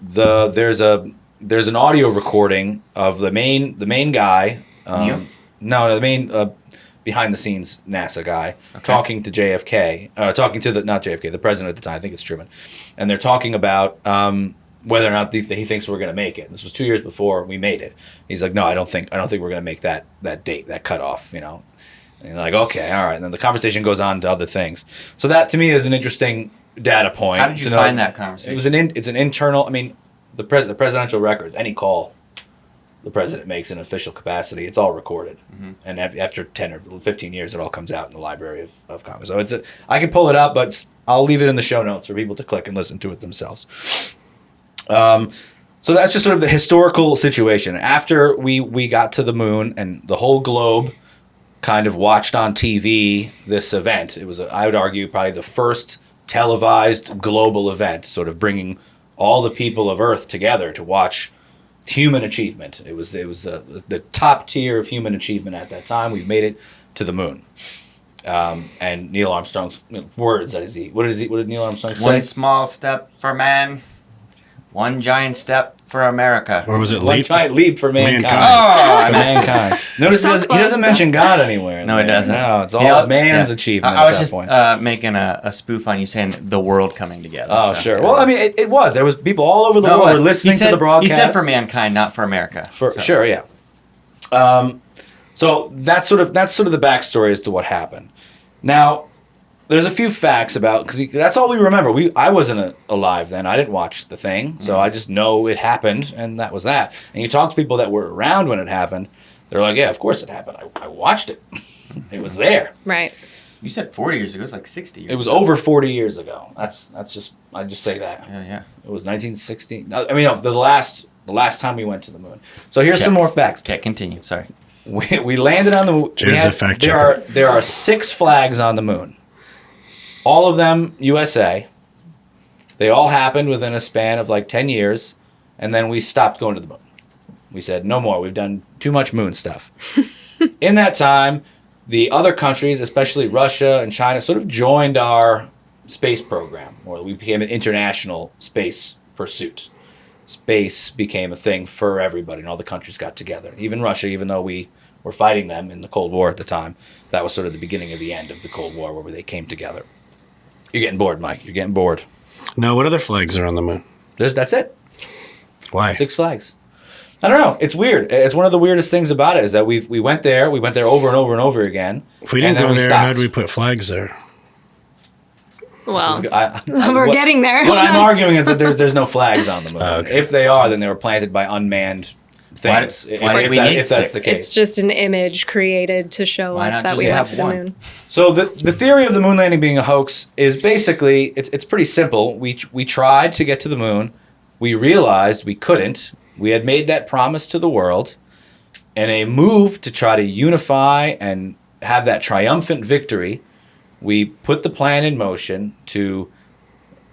there's an audio recording of the main guy. The main behind the scenes NASA guy talking to JFK, talking to the president at the time. I think it's Truman, and they're talking about whether or not he thinks we're going to make it. This was 2 years before we made it. He's like, no, I don't think we're going to make that date, that cutoff. You know, and they're like, okay, all right. And then the conversation goes on to other things. So that to me is an interesting data point. How did you find that conversation? It was it's an internal. I mean, the presidential records, any call the president makes in official capacity, it's all recorded. And after 10 or 15 years, it all comes out in the Library of Congress. So I can pull it up, but I'll leave it in the show notes for people to click and listen to it themselves. So that's just sort of the historical situation. After we got to the moon and the whole globe kind of watched on TV this event. It was, I would argue, probably the first televised global event, sort of bringing all the people of Earth together to watch human achievement. It was the top tier of human achievement at that time. We've made it to the moon. And Neil Armstrong's words, what did Neil Armstrong say? One small step for man, one giant step for America. Or was it One leap? giant leap for mankind. Oh, For mankind. Notice he doesn't mention God anywhere. No, it doesn't. No, it's all man's achievement. I was at that just point. making a spoof on you saying the world coming together. Oh, so, sure. yeah. Well, I mean, it was. There was people all over the No, it world was. were listening He said- to the broadcast. He said for mankind, not for America. Sure, yeah. So that's sort of the backstory as to what happened. Now, there's a few facts about, because that's all we remember. I wasn't alive then. I didn't watch the thing, so I just know it happened, and that was that. And you talk to people that were around when it happened, they're like, yeah, of course it happened. I watched it. It was there. Right. You said 40 years ago. It was like 60 years It was ago. over 40 years ago. I just say that. Yeah. It was 1960. I mean, no, the last time we went to the moon. So here's some more facts. Okay, continue. Sorry. We landed on the moon. Jared's a fact checker. There are 6 flags on the moon. All of them USA. They all happened within a span of like 10 years, and then we stopped going to the moon. We said, no more. We've done too much moon stuff. In that time, the other countries, especially Russia and China, sort of joined our space program, or we became an international space pursuit. Space became a thing for everybody, and all the countries got together. Even Russia, even though we were fighting them in the Cold War at the time, that was sort of the beginning of the end of the Cold War, where they came together. You're getting bored, Mike. You're getting bored. No, what other flags are on the moon? That's it. Why? 6 flags. I don't know. It's weird. It's one of the weirdest things about it is that we went there over and over and over again. If we didn't and then go there, stopped. how'd we put flags there? Well, we're getting there. What I'm arguing is that there's no flags on the moon. Okay. If they are, then they were planted by unmanned things. Why do we need if that's the 6? case. It's just an image created to show Why us not that just we have went to the one? moon. So the theory of the moon landing being a hoax is basically it's pretty simple. We tried to get to the moon. We realized we couldn't. We had made that promise to the world, and a move to try to unify and have that triumphant victory, we put the plan in motion to.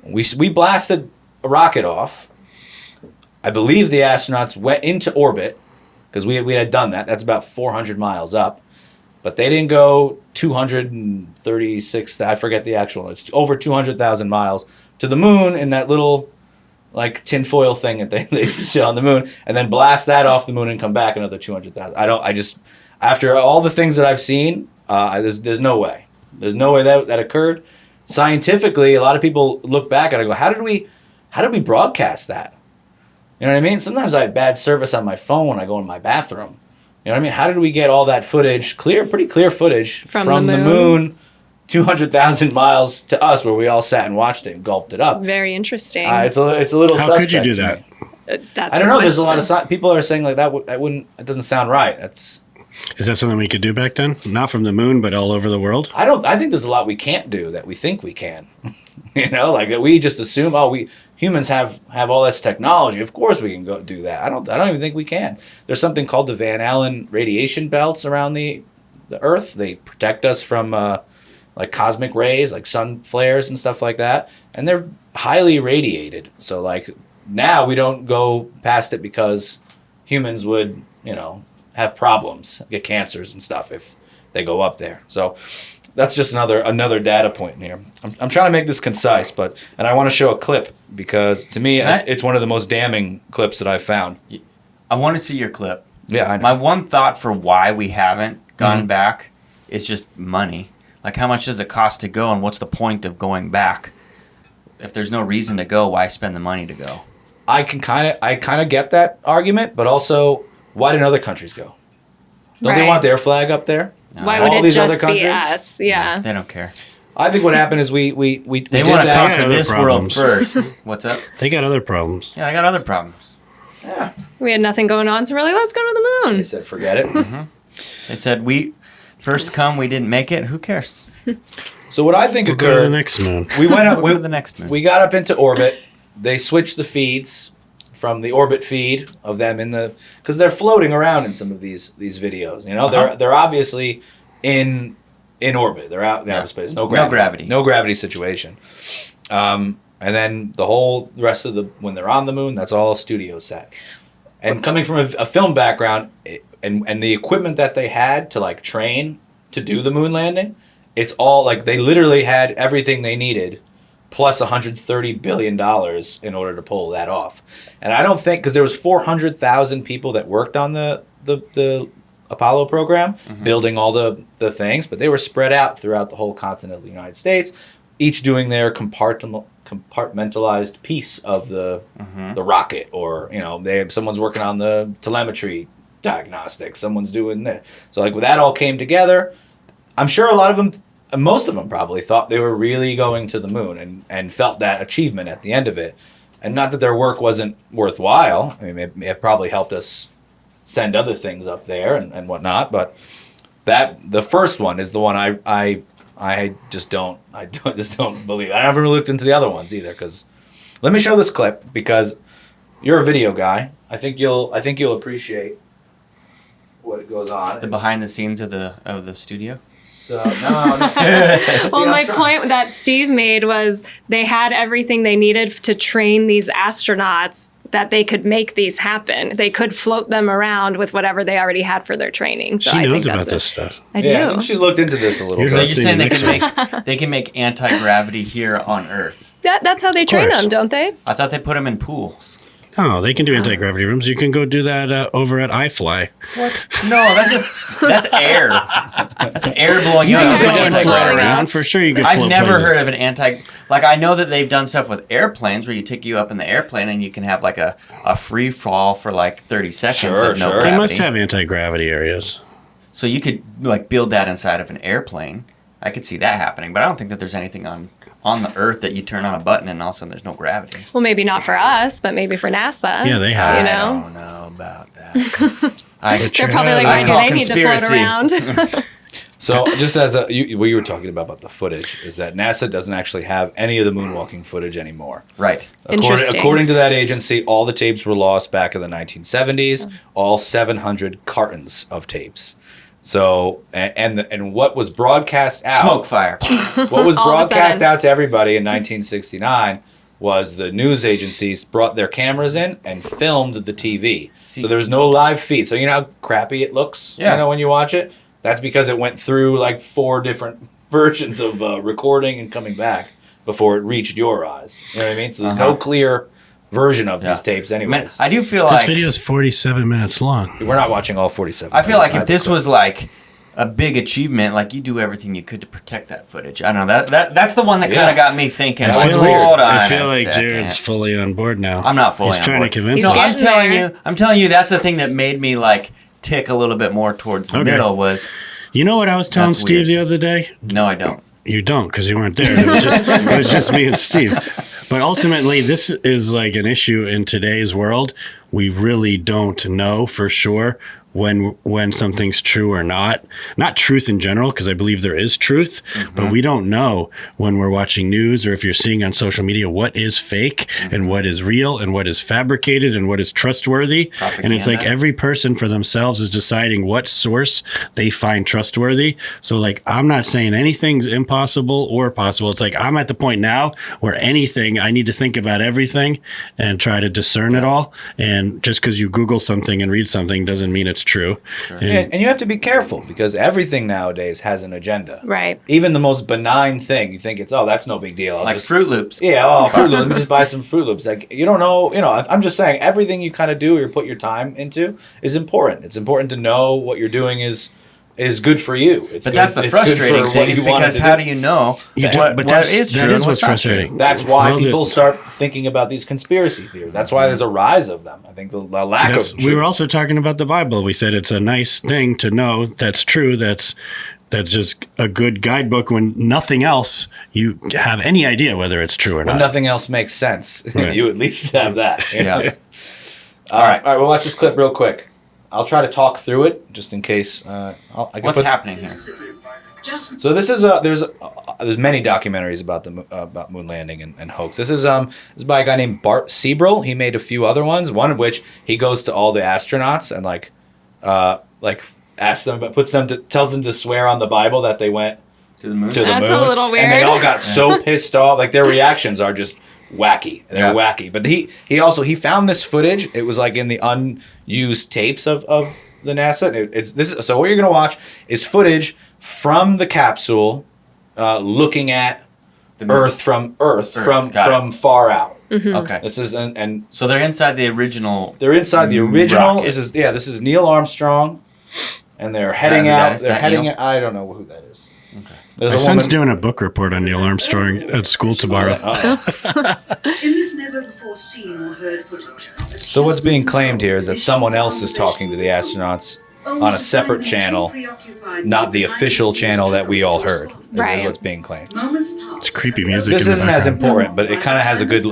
We blasted a rocket off. I believe the astronauts went into orbit because we had done that. That's about 400 miles up. But they didn't go 236, I forget the actual, it's over 200,000 miles to the moon in that little like tinfoil thing that they sit on the moon, and then blast that off the moon and come back another 200,000. After all the things that I've seen, there's no way. There's no way that occurred. Scientifically, a lot of people look back and I go, how did we broadcast that? You know what I mean? Sometimes I have bad service on my phone when I go in my bathroom. You know what I mean? How did we get all that footage, pretty clear footage From the the moon 200,000 miles to us, where we all sat and watched it and gulped it up? Very interesting. It's a little How could you suspect do to that? me. That's I don't the know. There's a lot question. of people are saying like it doesn't sound right. Is that something we could do back then? Not from the moon, but all over the world? I think there's a lot we can't do that we think we can. You know, like that we just assume, humans have all this technology. Of course we can go do that. I don't even think we can. There's something called the Van Allen radiation belts around the Earth. They protect us from like cosmic rays, like sun flares and stuff like that. And they're highly radiated. So like now we don't go past it because humans would, have problems, get cancers and stuff if they go up there. So that's just another data point here. I'm trying to make this concise, and I want to show a clip because to me it's one of the most damning clips that I've found. I want to see your clip. Yeah, I know. My one thought for why we haven't gone back is just money. Like, how much does it cost to go, and what's the point of going back? If there's no reason to go, why spend the money to go? I kind of get that argument, but also, why didn't other countries go? Don't they Right. want their flag up there? Why All would it these other just be countries? us? Yeah. They don't care. I think what happened is we They did want to that. conquer other this problems. world first. What's up? They got other problems. Yeah, I got other problems. We had nothing going on, so we're like, let's go to the They moon. said, forget it. They said we didn't make it. Who cares? So what I think We'll go to the occurred, next moon. we went up. We'll go to the next moon. We got up into orbit. They switched the feeds from the orbit feed of them because they're floating around in some of these videos. You know, Uh-huh. they're obviously in orbit. They're out in outer space. No gravity situation. And then the rest of when they're on the moon, that's all studio set. And coming from a film background, and the equipment that they had to like train to do the moon landing, it's all like they literally had everything they needed, plus $130 billion in order to pull that off. And I don't think, because there was 400,000 people that worked on the Apollo program, building all the things, but they were spread out throughout the whole continent of the United States, each doing their compartmentalized piece of the rocket, or someone's working on the telemetry diagnostics, someone's doing this. So like when that all came together, I'm sure a lot of them, most of them probably thought they were really going to the moon and felt that achievement at the end of it. And not that their work wasn't worthwhile. I mean, it probably helped us send other things up there and whatnot, but the first one is the one I just don't believe. I never looked into the other ones either, because let me show this clip, because you're a video guy. I think you'll appreciate what goes on. The behind the scenes of the studio. So no. Well, my point that Steve made was they had everything they needed to train these astronauts, that they could make these happen. They could float them around with whatever they already had for their training. So she I knows think about this stuff. I do. Yeah, I think she's looked into this a little Here's bit. So you're saying they can make anti-gravity here on Earth? That's how they train course. them, don't they? I thought they put them in pools. No, they can do anti-gravity rooms. You can go do that over at iFly. No, that's air. That's air blowing you Yeah, up. you They can can float fly around. around. For sure you can I've float never places. heard of an like I know that they've done stuff with airplanes where you take you up in the airplane and you can have like a free fall for like 30 seconds Sure, of no sure. gravity. They must have anti-gravity areas. So you could like build that inside of an airplane. I could see that happening, but I don't think that there's anything on the Earth that you turn on a button and all of a sudden there's no gravity. Well, maybe not for us, but maybe for NASA. Yeah, they have. You I know? don't know about that. They're probably like, I why do call they need to float conspiracy. around? So just as what you were talking about the footage, is that NASA doesn't actually have any of the moonwalking footage anymore. Right. Interesting. According to that agency, all the tapes were lost back in the 1970s, all 700 cartons of tapes. So, and what was broadcast out... Smoke fire. What was All of a broadcast sudden. out to everybody in 1969 was the news agencies brought their cameras in and filmed the TV. So there was no live feed. So you know how crappy it looks when you watch it? That's because it went through like 4 different versions of recording and coming back before it reached your eyes. You know what I mean? So there's no clear version of these tapes anyways. I do feel This like video is 47 minutes long. We're not watching all 47. I feel like if Decided this to. was like a big achievement, like you do everything you could to protect that footage. I don't know. That's the one that kind Yeah. of got me thinking. That I one's feel weird. Hold on I feel a like second. Jared's fully on board now. I'm not fully He's on trying board. to convince He's us. getting I'm telling you, that's the thing that made me like tick a little bit more towards the Okay. middle was, You know what I was telling That's Steve weird. the other day? no, I don't. You don't, because you weren't there. It was just me and Steve. But ultimately, this is like an issue in today's world. We really don't know for sure when something's true or not. Not truth in general, because I believe there is truth, but we don't know when we're watching news or if you're seeing on social media what is fake and what is real and what is fabricated and what is trustworthy. And it's like Propaganda. every person for themselves is deciding what source they find trustworthy. So like, I'm not saying anything's impossible or possible. It's like, I'm at the point now where anything, I need to think about everything and try to discern it all. And just because you Google something and read something doesn't mean it's true. And you have to be careful because everything nowadays has an agenda. Right. Even the most benign thing, you think it's, that's no big deal. I'll Like just- Fruit Loops. Yeah, Fruit Loops. Let me just buy some Fruit Loops. Like, you don't know, I'm just saying everything you kind of do or put your time into is important. It's important to know what you're doing is good for you. It's But good- that's the it's good frustrating for what thing is you wanted because to how do. do you know But what that's, is true that and is what's not true? frustrating. That's why Well, people start thinking about these conspiracy theories. That's why there's a rise of them. I think the lack of truth. We were also talking about the Bible. We said it's a nice thing to know that's true. That's just a good guidebook when nothing else, you have any idea whether it's true or when not. nothing else makes sense. Right. You at least have that. Yeah. All right, we'll watch this clip real quick. I'll try to talk through it just in case. I can What's put- happening here? So this is there's many documentaries about about moon landing and hoax. This is by a guy named Bart Sibrel. He made a few other ones. One of which he goes to all the astronauts and like tells them to swear on the Bible that they went To the moon. to the That's moon. a little weird. And they all got so pissed off. Like their reactions are just wacky. They're wacky. But he found this footage. It was like in the unused tapes of the NASA. So what you're gonna watch is footage from the capsule, looking at Earth from far out. Okay. This is and So they're inside the original. they're inside the original. rocket. This is Neil Armstrong, and they're heading who that out. is? They're That heading. Neil? I don't know who that is. Okay. There's My a son's woman. doing a book report on Neil Armstrong at school tomorrow. In this never-before-seen or heard footage. So what's being claimed here is that someone else is talking to the astronauts on a separate channel, not the official channel that we all heard. This is Right. what's being claimed. It's creepy music. This in the isn't as background. important, but it kind of has a good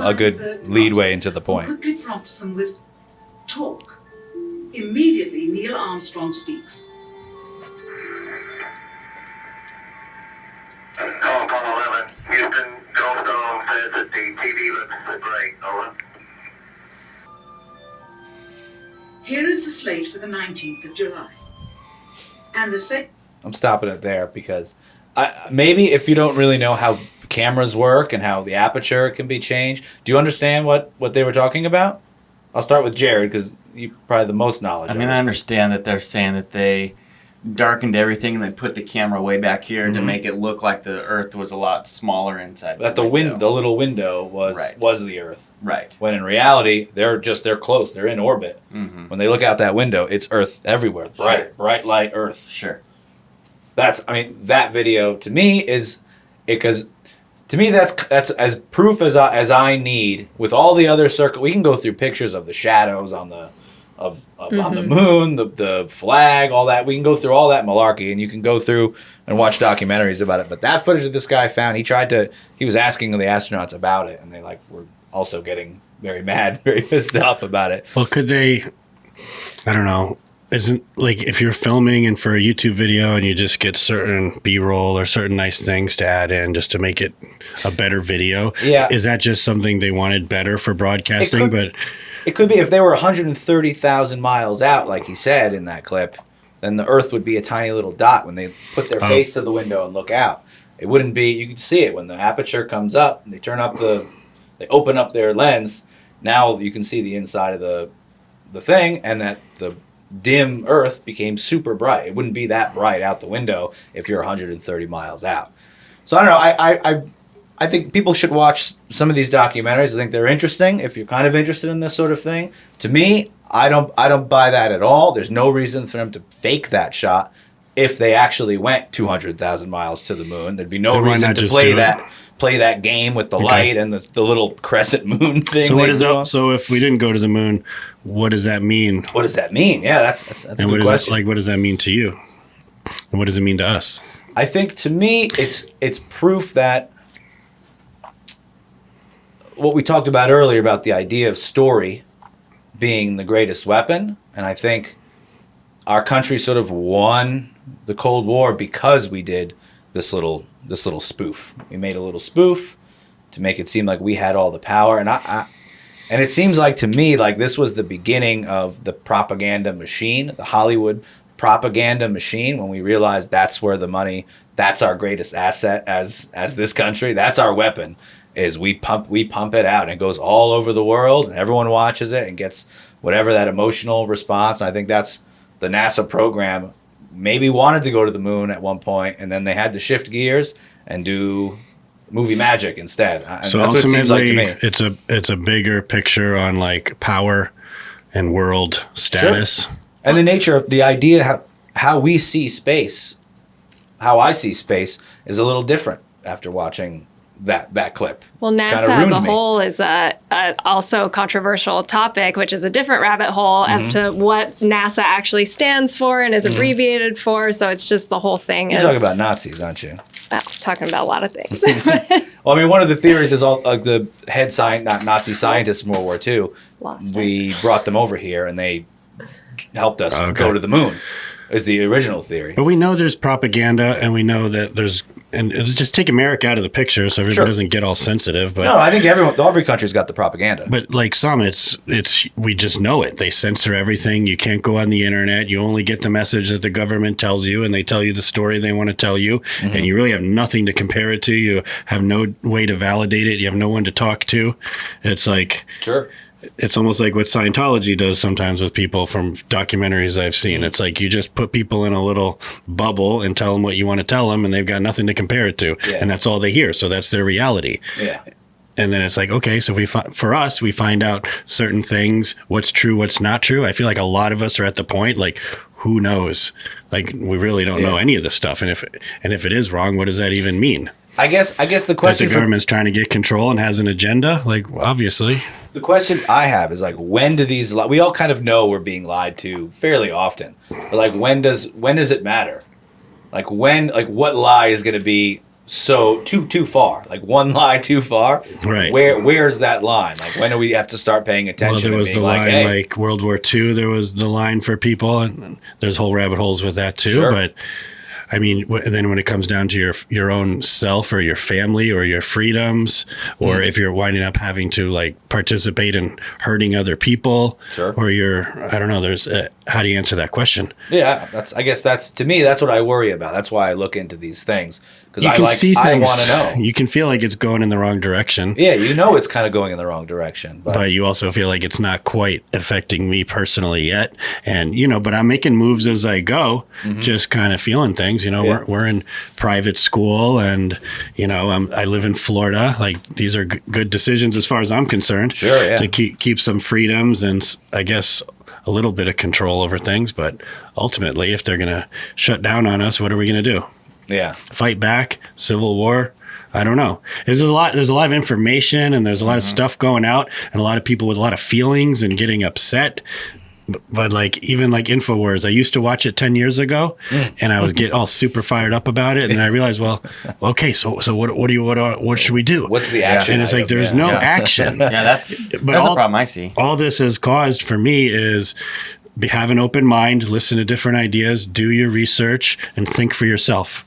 leadway into the point. Quickly prompts them with talk. Immediately, Neil Armstrong speaks. Apollo 11, Houston, Goldstone says that the TV looks great. Over. Here is the slate for the 19th of July. And the second. I'm stopping it there because maybe if you don't really know how cameras work and how the aperture can be changed, do you understand what they were talking about? I'll start with Jared because you probably the most knowledge. I mean, I understand that they're saying that they darkened everything and they put the camera way back here to make it look like the Earth was a lot smaller inside. that the little window was the Earth. Right. When in reality, they're close. They're in orbit. Mm-hmm. When they look out that window, it's Earth everywhere. Bright light Earth. Sure. That video to me because to me that's as proof as I need with all the other we can go through pictures of the shadows on the on the moon, the flag, all that. We can go through all that malarkey, and you can go through and watch documentaries about it. But that footage that this guy found, he was asking the astronauts about it, and they were also getting very mad, very pissed off about it. Well, could they? I don't know. Isn't like if you're filming and for a YouTube video and you just get certain B-roll or certain nice things to add in just to make it a better video? Yeah. Is that just something they wanted better for broadcasting? It could be if they were 130,000 miles out, like he said in that clip, then the Earth would be a tiny little dot when they put their face to the window and look out. It wouldn't be. You could see it when the aperture comes up. They they open up their lens. Now you can see the inside of the thing, and that the dim Earth became super bright. It wouldn't be that bright out the window if you're 130 miles out. So I don't know. I think people should watch some of these documentaries. I think they're interesting if you're kind of interested in this sort of thing. To me, I don't buy that at all. There's no reason for them to fake that shot if they actually went 200,000 miles to the moon. There'd be no reason to play that game with the light and the little crescent moon thing. So what is that? So if we didn't go to the moon, what does that mean? What does that mean? Yeah, that's a good question. What does that mean to you? And what does it mean to us? I think to me, it's proof that what we talked about earlier about the idea of story being the greatest weapon, and I think our country sort of won the Cold War because we did this little spoof. We made a little spoof to make it seem like we had all the power, and and it seems like to me like this was the beginning of the propaganda machine, the Hollywood propaganda machine, when we realized that's where the money, that's our greatest asset as this country, that's our weapon. Is we pump it out and it goes all over the world and everyone watches it and gets whatever that emotional response. And I think that's the NASA program maybe wanted to go to the moon at one point and then they had to shift gears and do movie magic instead. And so that's what it seems like to me. It's a bigger picture on like power and world status. Sure. And the nature of the idea how we see space, how I see space is a little different after watching that clip. Well, NASA as a whole is a also controversial topic, which is a different rabbit hole as to what NASA actually stands for and is abbreviated for. So it's just the whole thing. You're talking about Nazis, aren't you? Well, talking about a lot of things. Well, I mean, one of the theories is all the head Nazi scientists in World War II. Lost we brought them over here and they helped us go to the moon. is the original theory. But we know there's propaganda, and we know that there's, and it's just take America out of the picture so everybody doesn't get all sensitive. But No, I think every country's got the propaganda. But like some, it's we just know it. They censor everything. You can't go on the internet. You only get the message that the government tells you, and they tell you the story they want to tell you, and you really have nothing to compare it to. You have no way to validate it. You have no one to talk to. It's like it's almost like what Scientology does sometimes with people from documentaries I've seen. It's like you just put people in a little bubble and tell them what you want to tell them, and they've got nothing to compare it to, and that's all they hear. So that's their reality. Yeah. And then it's like, okay, so for us, we find out certain things, what's true, what's not true. I feel like a lot of us are at the point, like, who knows? Like, we really don't know any of this stuff. And if it is wrong, what does that even mean? I guess the question the government's trying to get control and has an agenda, like, obviously. The question I have is like, when do these we all kind of know we're being lied to fairly often, but like when does it matter? Like what lie is going to be so too far? Like one lie too far? Right. Where's that line? Like when do we have to start paying attention? Well, there was the line like World War II. There was the line for people, and there's whole rabbit holes with that too. Sure. But I mean, then when it comes down to your own self or your family or your freedoms, or if you're winding up having to like participate in hurting other people, or I don't know. There's how do you answer that question? Yeah, I guess that's to me. That's what I worry about. That's why I look into these things because I want to know. You can feel like it's going in the wrong direction. Yeah, it's kind of going in the wrong direction, but you also feel like it's not quite affecting me personally yet. And but I'm making moves as I go, just kind of feeling things. We're in private school, and I live in Florida. Like these are good decisions as far as I'm concerned. Sure, yeah. To keep some freedoms and I guess a little bit of control over things. But ultimately, if they're going to shut down on us, what are we going to do? Yeah, fight back, civil war. I don't know. There's a lot of information, and there's a lot of stuff going out, and a lot of people with a lot of feelings and getting upset. But like even like InfoWars, I used to watch it 10 years ago, and I would get all super fired up about it, and then I realized, well, okay, so what should we do? What's the action? And it's like there's no action. That's the problem I see. All this has caused for me is have an open mind, listen to different ideas, do your research, and think for yourself.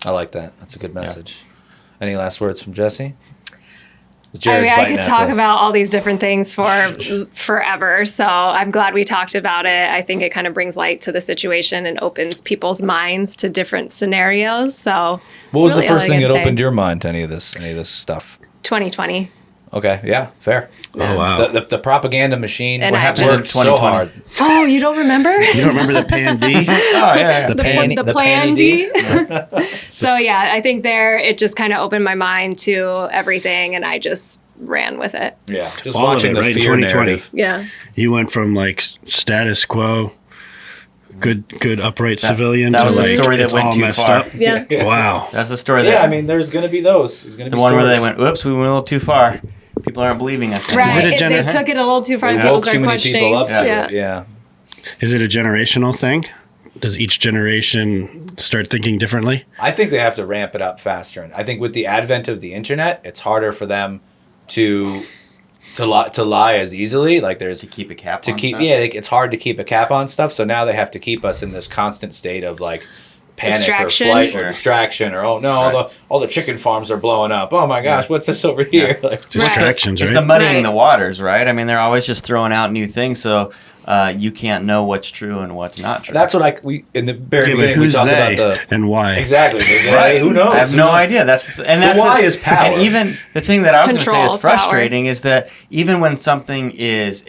I like that. That's a good message. Any last words from Jessie? I could talk about all these different things for forever. So I'm glad we talked about it. I think it kind of brings light to the situation and opens people's minds to different scenarios. So what was the first thing that opened your mind to any of this stuff? 2020. Okay, yeah, fair. Oh, wow. The propaganda machine worked so hard. Oh, you don't remember? You don't remember the Pan D? The Plan D. So yeah, I think it just kind of opened my mind to everything, and I just ran with it. Yeah, just all watching of it, the right? fear 2020. narrative. Yeah. You went from like status quo, good upright civilian that to was like the story that it's went all too messed far. up. Yeah. Wow. That's the story. Yeah, I mean, there's going to be those. There's going to be the one where they stories. went, "Oops, we went a little too far. People aren't believing us." Right. They took it a little too far, and people Woke too started many questioning. people up to it. Yeah. Is it a generational thing? Does each generation start thinking differently? I think they have to ramp it up faster, and I think with the advent of the internet, it's harder for them to lie as easily. Like there's to keep a cap. to on keep stuff. it's hard to keep a cap on stuff. So now they have to keep us in this constant state of like panic Distraction. or flight or Sure. distraction or oh no, all the chicken farms are blowing up. Oh my gosh, what's this over here? Like, Distractions, It's right? the muddying Right. the waters, right? I mean, they're always just throwing out new things, so you can't know what's true and what's not true. that's what we in the very Yeah, but beginning we who's talked they about and why? exactly. Right. Who knows? I have Who no knows? idea. That's why is power. And even the thing that I was going to say Control, is frustrating is that even when something is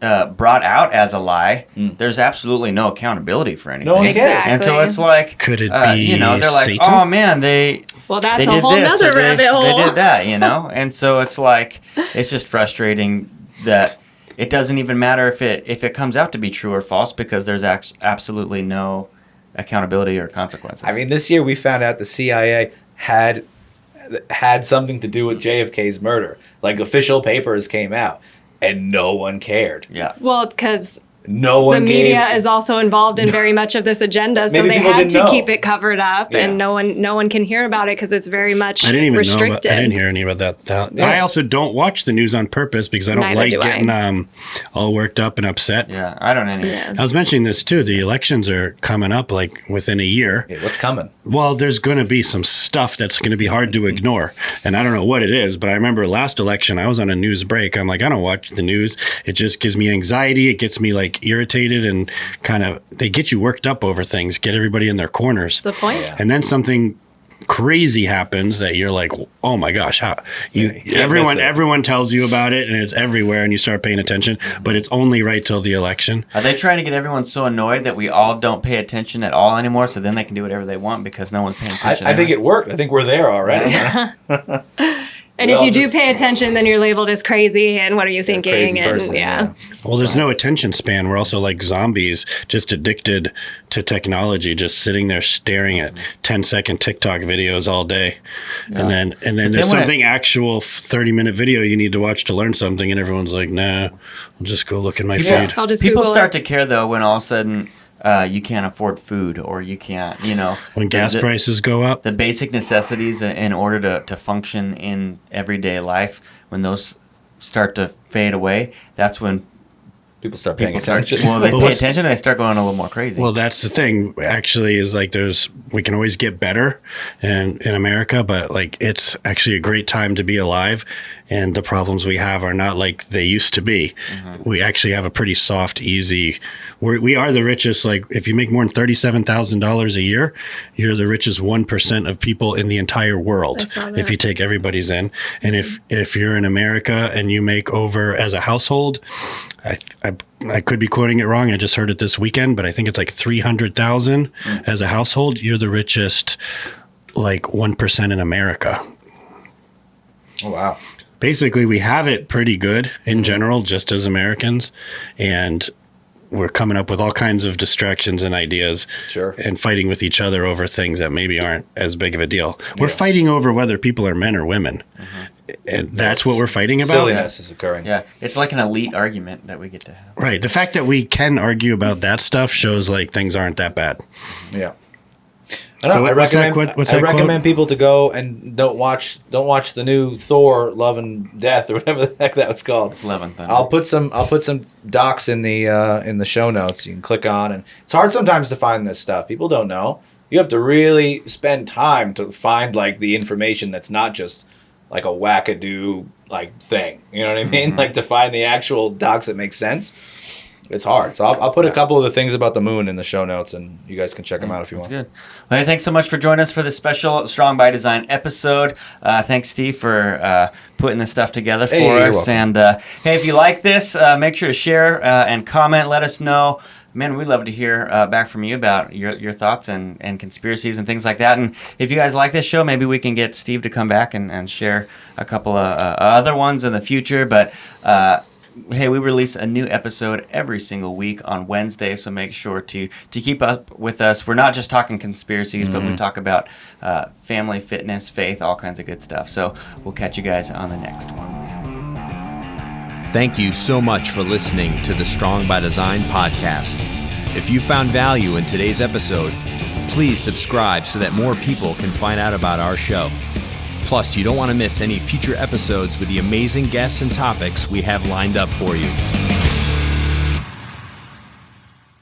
brought out as a lie, there's absolutely no accountability for anything. No one cares. Exactly. And so it's like, Could it be they're like, Satan? oh man, they Well, that's they a did whole this, nother or rabbit they hole. did that, and so it's like it's just frustrating that it doesn't even matter if it comes out to be true or false because there's absolutely no accountability or consequences. I mean, this year we found out the CIA had something to do with JFK's murder. Like official papers came out, and no one cared. yeah. Well, because no one the media gave. is also involved in very much of this agenda, so Maybe they people had didn't to know. keep it covered up, Yeah. and no one can hear about it because it's very much I didn't even restricted. know. I didn't hear any about that. Yeah. I also don't watch the news on purpose because I don't Neither like do I. getting all worked up and upset. Yeah, I don't any. Yeah. I was mentioning this too. The elections are coming up like within a year. Hey, what's coming? Well, there's going to be some stuff that's going to be hard to ignore. And I don't know what it is, but I remember last election, I was on a news break. I'm like, I don't watch the news. It just gives me anxiety. It gets me like irritated and kind of, they get you worked up over things, get everybody in their corners. That's the point. Yeah. And then something crazy happens that you're like, oh my gosh, how you can't miss everyone it. tells you about it and it's everywhere and you start paying attention, but it's only right till the election. Are they trying to get everyone so annoyed that we all don't pay attention at all anymore, so then they can do whatever they want because no one's paying attention? I think it worked. I think we're there already. And We if all you do just- pay attention, then you're labeled as crazy. And what are you thinking? Crazy and person, yeah. Well, there's no attention span. We're also like zombies, just addicted to technology, just sitting there staring at 10-second TikTok videos all day. And then there's when something actual 30-minute video you need to watch to learn something, and everyone's like, nah, I'll just go look at my Yeah. feed. I'll just People Google start it. to care though when all of a sudden you can't afford food or you can't, When gas prices go up. the basic necessities in order to function in everyday life, when those start to fade away, that's when People start paying people start. attention. Well, they But pay what's- attention and they start going a little more crazy. Well, that's the thing. Actually, is like we can always get better, in America, but like it's actually a great time to be alive, and the problems we have are not like they used to be. We actually have a pretty soft, easy. We are the richest. Like if you make more than $37,000 a year, you're the richest 1% of people in the entire world. I saw that. If you take everybody's in, and if you're in America and you make over as a household. I could be quoting it wrong. I just heard it this weekend, but I think it's like 300,000 as a household. You're the richest, like 1% in America. Oh, wow. Basically, we have it pretty good in general, just as Americans, and we're coming up with all kinds of distractions and ideas, Sure. and fighting with each other over things that maybe aren't as big of a deal. We're fighting over whether people are men or women, and that's what we're fighting about. Silliness is occurring. yeah, it's like an elite argument that we get to have. Right. The fact that we can argue about that stuff shows like things aren't that bad. Yeah. So I what's that recommend, quote- what's I that quote? recommend people to go and don't watch the new Thor: Love and Death or whatever the heck that was called. It's 11th. I'll put some docs in the show notes you can click on, and it's hard sometimes to find this stuff. People don't know. You have to really spend time to find like the information that's not just like a wackadoo like thing. You know what I mean? Like to find the actual docs that make sense. It's hard. So I'll put a couple of the things about the moon in the show notes, and you guys can check them out if you That's want. good. Well, hey, thanks so much for joining us for this special Strong by Design episode. Thanks, Steve, for putting this stuff together for Hey, you're us. welcome. And hey, if you like this, make sure to share and comment. Let us know. Man, we'd love to hear back from you about your thoughts and conspiracies and things like that. And if you guys like this show, maybe we can get Steve to come back and share a couple of other ones in the future. But hey, we release a new episode every single week on Wednesday, so make sure to keep up with us. We're not just talking conspiracies, but we talk about family, fitness, faith, all kinds of good stuff. So we'll catch you guys on the next one. Thank you so much for listening to the Strong by Design podcast. If you found value in today's episode, please subscribe so that more people can find out about our show. Plus, you don't want to miss any future episodes with the amazing guests and topics we have lined up for you.